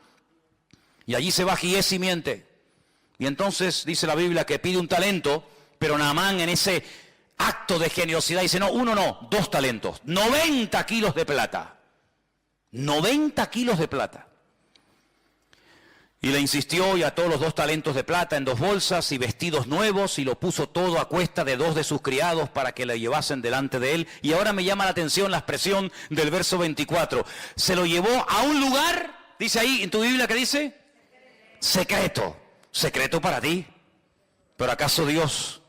Y allí se va Giesi y miente. Y entonces dice la Biblia que pide un talento, pero Naamán en ese acto de generosidad dice, no, 1 no, 2 talentos, 90 kilos de plata. 90 kilos de plata. Y le insistió y ató los 2 talentos de plata en 2 bolsas y vestidos nuevos y lo puso todo a cuesta de 2 de sus criados para que le llevasen delante de él. Y ahora me llama la atención la expresión del verso 24. Se lo llevó a un lugar, dice ahí en tu Biblia, ¿qué dice? Secreto. Secreto para ti. Pero ¿acaso Dios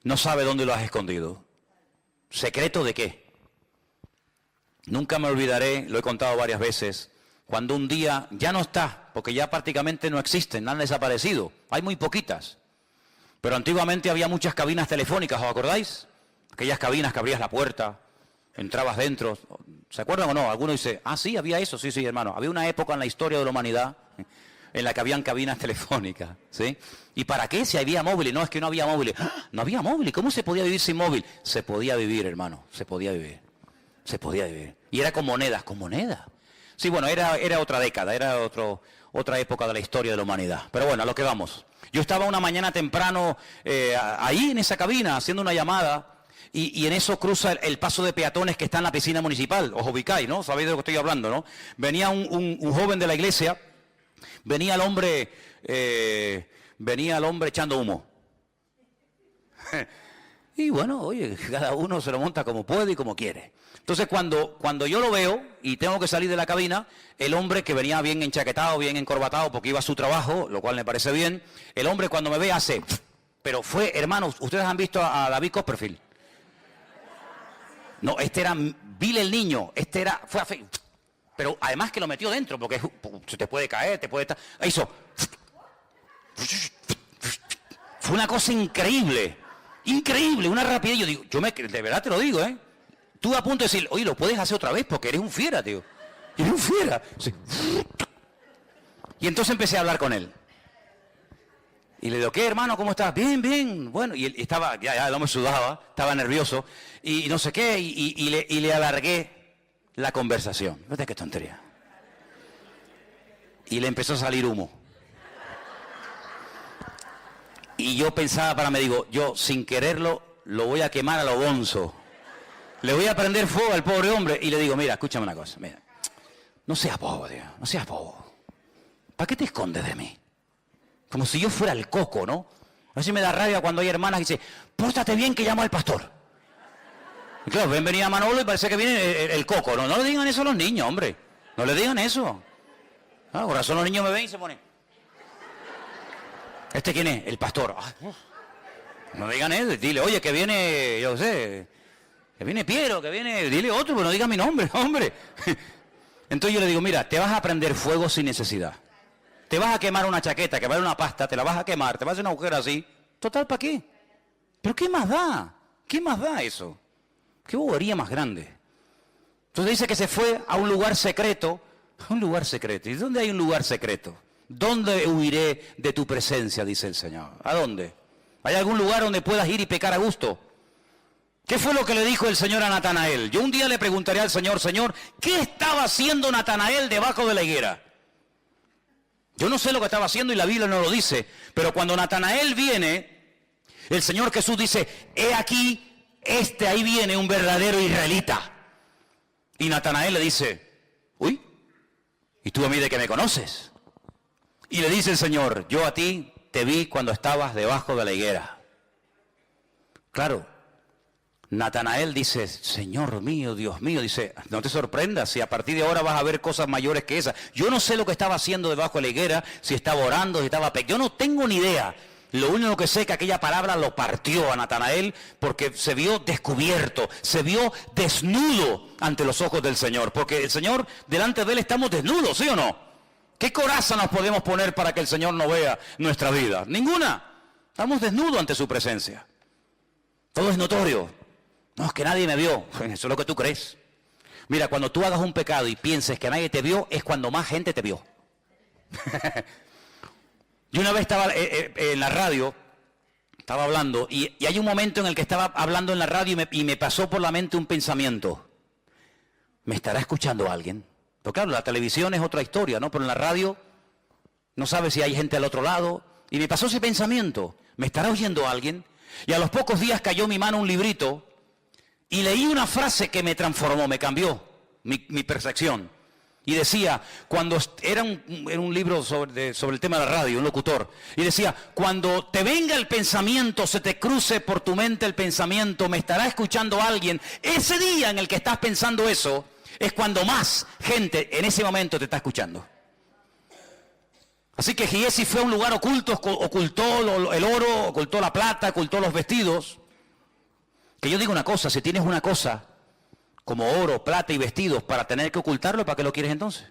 no sabe dónde lo has escondido? ¿Secreto de qué? Nunca me olvidaré, lo he contado varias veces, cuando un día ya no está, porque ya prácticamente no existen, han desaparecido, hay muy poquitas. Pero antiguamente había muchas cabinas telefónicas, ¿os acordáis? Aquellas cabinas que abrías la puerta, entrabas dentro. ¿Se acuerdan o no? Alguno dice, ah, sí, había eso. Sí, hermano. Había una época en la historia de la humanidad en la que habían cabinas telefónicas, ¿sí? ¿Y para qué? Si había móviles. No, es que no había móviles. ¡Ah! No había móviles. ¿Cómo se podía vivir sin móvil? Se podía vivir, hermano. Se podía vivir. Se podía vivir. Y era con monedas. ¿Con monedas? Sí, bueno, era otra década. Era otra época de la historia de la humanidad. Pero bueno, a lo que vamos. Yo estaba una mañana temprano ahí en esa cabina haciendo una llamada y en eso cruza el paso de peatones que está en la piscina municipal. Os ubicáis, ¿no? Sabéis de lo que estoy hablando, ¿no? Venía un joven de la iglesia, venía el hombre echando humo. Y bueno, oye, cada uno se lo monta como puede y como quiere. Entonces cuando yo lo veo y tengo que salir de la cabina, el hombre que venía bien enchaquetado, bien encorbatado porque iba a su trabajo, lo cual me parece bien, el hombre cuando me ve hace, pero fue, hermanos, ustedes han visto a David Copperfield. No, este era Bill el niño, fue a fe, pero además que lo metió dentro porque se te puede caer, te puede estar, hizo, fue una cosa increíble, una rapidez, yo digo, de verdad te lo digo, Estuve a punto de decir, oye, lo puedes hacer otra vez porque eres un fiera, tío. Eres un fiera. Sí. Y entonces empecé a hablar con él. Y le digo, ¿qué, hermano? ¿Cómo estás? Bien, bien. Bueno, y él estaba, ya el hombre sudaba, estaba nervioso. Y no sé qué, y le alargué la conversación. Fíjate qué tontería. Y le empezó a salir humo. Y yo pensaba yo sin quererlo, lo voy a quemar a lo bonzo. Le voy a prender fuego al pobre hombre y le digo, mira, escúchame una cosa, mira, no seas bobo, tío, no seas bobo. ¿Para qué te escondes de mí? Como si yo fuera el coco, ¿no? A veces me da rabia cuando hay hermanas que dicen, pórtate bien que llamo al pastor. Y claro, ven venir a Manolo y parece que viene el coco, ¿no? No le digan eso a los niños, hombre, no le digan eso. Ah, por razón los niños me ven y se ponen. ¿Este quién es? El pastor. Ah, no digan eso, dile, oye, que viene, yo sé... Que viene Piero, que viene... Dile otro, pero no diga mi nombre, hombre. Entonces yo le digo, mira, te vas a prender fuego sin necesidad. Te vas a quemar una chaqueta, que vale una pasta, te la vas a quemar, te vas a hacer una agujero así. Total, ¿para qué? ¿Pero qué más da? ¿Qué más da eso? ¿Qué bobería más grande? Entonces dice que se fue a un lugar secreto. A un lugar secreto. ¿Y dónde hay un lugar secreto? ¿Dónde huiré de tu presencia? Dice el Señor. ¿A dónde? ¿Hay algún lugar donde puedas ir y pecar a gusto? ¿Qué fue lo que le dijo el Señor a Natanael? Yo un día le preguntaré al Señor, Señor, ¿qué estaba haciendo Natanael debajo de la higuera? Yo no sé lo que estaba haciendo y la Biblia no lo dice, pero cuando Natanael viene, el Señor Jesús dice, he aquí, ahí viene un verdadero israelita. Y Natanael le dice, uy, ¿y tú a mí de qué me conoces? Y le dice el Señor, yo a ti te vi cuando estabas debajo de la higuera. Claro. Natanael dice, Señor mío, Dios mío, dice, no te sorprendas si a partir de ahora vas a ver cosas mayores que esas. Yo no sé lo que estaba haciendo debajo de la higuera, si estaba orando, si estaba... Yo no tengo ni idea. Lo único que sé es que aquella palabra lo partió a Natanael porque se vio descubierto, se vio desnudo ante los ojos del Señor. Porque el Señor, delante de Él estamos desnudos, ¿sí o no? ¿Qué coraza nos podemos poner para que el Señor no vea nuestra vida? Ninguna. Estamos desnudos ante su presencia. Todo es notorio. No, es que nadie me vio. Eso es lo que tú crees. Mira, cuando tú hagas un pecado y pienses que nadie te vio, es cuando más gente te vio. Yo una vez estaba en la radio, estaba hablando, y hay un momento en el que estaba hablando en la radio y me pasó por la mente un pensamiento. ¿Me estará escuchando alguien? Porque claro, la televisión es otra historia, ¿no? Pero en la radio no sabes si hay gente al otro lado. Y me pasó ese pensamiento. ¿Me estará oyendo alguien? Y a los pocos días cayó en mi mano un librito y leí una frase que me transformó, me cambió mi percepción. Y decía, era un libro sobre el tema de la radio, un locutor, y decía, cuando te venga el pensamiento, se te cruce por tu mente el pensamiento, me estará escuchando alguien, ese día en el que estás pensando eso, es cuando más gente en ese momento te está escuchando. Así que Giesi fue a un lugar oculto, ocultó el oro, ocultó la plata, ocultó los vestidos, Que yo digo una cosa, si tienes una cosa como oro, plata y vestidos para tener que ocultarlo, ¿para qué lo quieres entonces?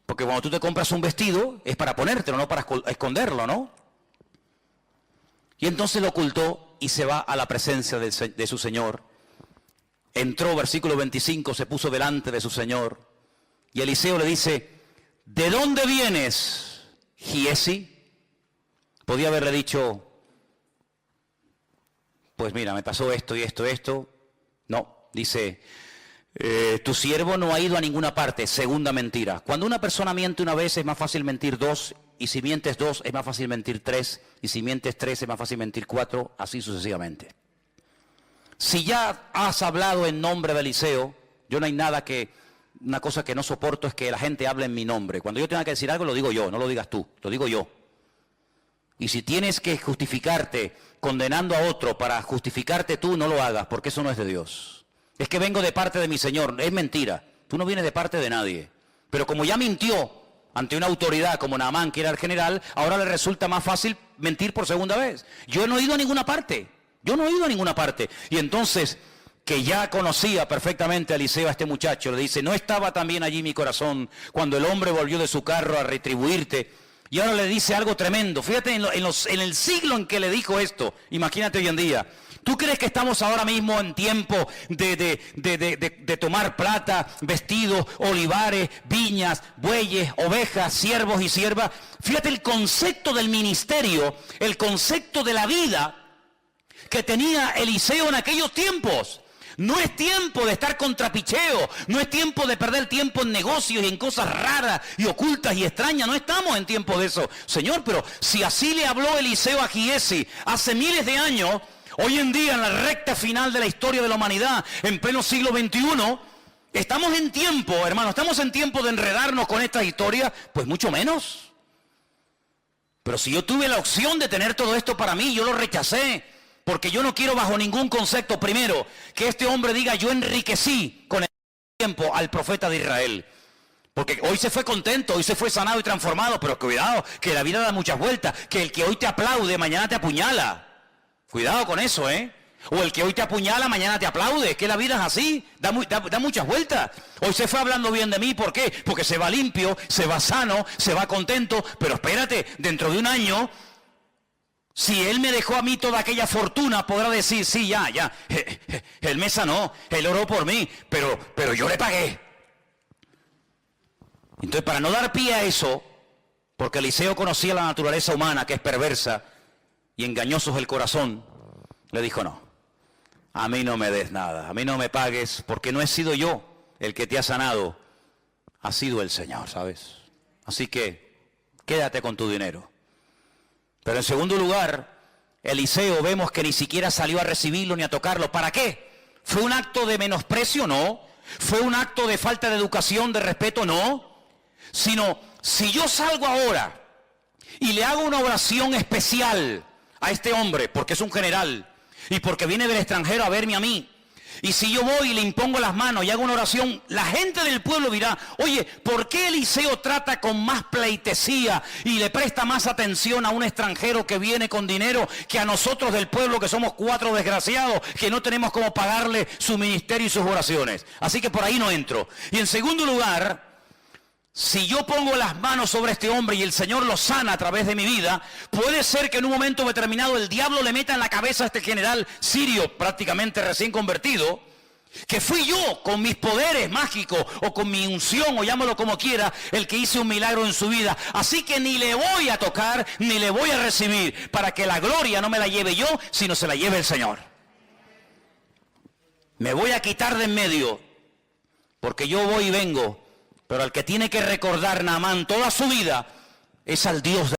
Porque cuando tú te compras un vestido es para ponértelo, no para esconderlo, ¿no? Y entonces lo ocultó y se va a la presencia de su Señor. Entró, versículo 25, se puso delante de su Señor. Y Eliseo le dice, ¿de dónde vienes, Giesi? Podía haberle dicho, pues mira, me pasó esto y esto. No, dice, tu siervo no ha ido a ninguna parte. Segunda mentira. Cuando una persona miente una vez es más fácil mentir dos, y si mientes dos es más fácil mentir tres, y si mientes tres es más fácil mentir cuatro, así sucesivamente. Si ya has hablado en nombre de Eliseo, yo no hay nada una cosa que no soporto es que la gente hable en mi nombre. Cuando yo tenga que decir algo lo digo yo, no lo digas tú, lo digo yo. Y si tienes que justificarte condenando a otro para justificarte tú, no lo hagas, porque eso no es de Dios. Es que vengo de parte de mi Señor, es mentira. Tú no vienes de parte de nadie. Pero como ya mintió ante una autoridad como Naamán, que era el general, ahora le resulta más fácil mentir por segunda vez. Yo no he ido a ninguna parte. Y entonces, que ya conocía perfectamente a Eliseo, a este muchacho, le dice, ¿no estaba también allí mi corazón cuando el hombre volvió de su carro a retribuirte? Y ahora le dice algo tremendo. Fíjate en el siglo en que le dijo esto. Imagínate hoy en día. ¿Tú crees que estamos ahora mismo en tiempo de tomar plata, vestidos, olivares, viñas, bueyes, ovejas, siervos y siervas? Fíjate el concepto del ministerio, el concepto de la vida que tenía Eliseo en aquellos tiempos. No es tiempo de estar con trapicheo, no es tiempo de perder tiempo en negocios y en cosas raras y ocultas y extrañas, no estamos en tiempo de eso. Señor, pero si así le habló Eliseo a Giesi hace miles de años, hoy en día en la recta final de la historia de la humanidad, en pleno siglo XXI, estamos en tiempo, hermano, estamos en tiempo de enredarnos con estas historias, pues mucho menos. Pero si yo tuve la opción de tener todo esto para mí, yo lo rechacé. Porque yo no quiero bajo ningún concepto, primero, que este hombre diga yo enriquecí con el tiempo al profeta de Israel. Porque hoy se fue contento, hoy se fue sanado y transformado, pero cuidado, que la vida da muchas vueltas, que el que hoy te aplaude, mañana te apuñala. Cuidado con eso, ¿eh? O el que hoy te apuñala, mañana te aplaude, que la vida es así, da muchas vueltas. Hoy se fue hablando bien de mí, ¿por qué? Porque se va limpio, se va sano, se va contento, pero espérate, dentro de un año... Si él me dejó a mí toda aquella fortuna, podrá decir, sí, ya, él me sanó, él oró por mí, pero yo le pagué. Entonces, para no dar pie a eso, porque Eliseo conocía la naturaleza humana, que es perversa, y engañoso es el corazón, le dijo, no, a mí no me des nada, a mí no me pagues, porque no he sido yo el que te ha sanado, ha sido el Señor, ¿sabes? Así que, quédate con tu dinero. Pero en segundo lugar, Eliseo vemos que ni siquiera salió a recibirlo ni a tocarlo. ¿Para qué? ¿Fue un acto de menosprecio? No. ¿Fue un acto de falta de educación, de respeto? No. Sino, si yo salgo ahora y le hago una oración especial a este hombre, porque es un general, y porque viene del extranjero a verme a mí, y si yo voy y le impongo las manos y hago una oración, la gente del pueblo dirá, oye, ¿por qué Eliseo trata con más pleitesía y le presta más atención a un extranjero que viene con dinero que a nosotros del pueblo, que somos 4 desgraciados, que no tenemos cómo pagarle su ministerio y sus oraciones? Así que por ahí no entro. Y en segundo lugar, si yo pongo las manos sobre este hombre y el Señor lo sana a través de mi vida, puede ser que en un momento determinado el diablo le meta en la cabeza a este general sirio, prácticamente recién convertido, que fui yo con mis poderes mágicos o con mi unción, o llámalo como quiera, el que hice un milagro en su vida. Así que ni le voy a tocar, ni le voy a recibir, para que la gloria no me la lleve yo, sino se la lleve el Señor. Me voy a quitar de en medio, porque yo voy y vengo. Pero al que tiene que recordar Naamán toda su vida es al Dios de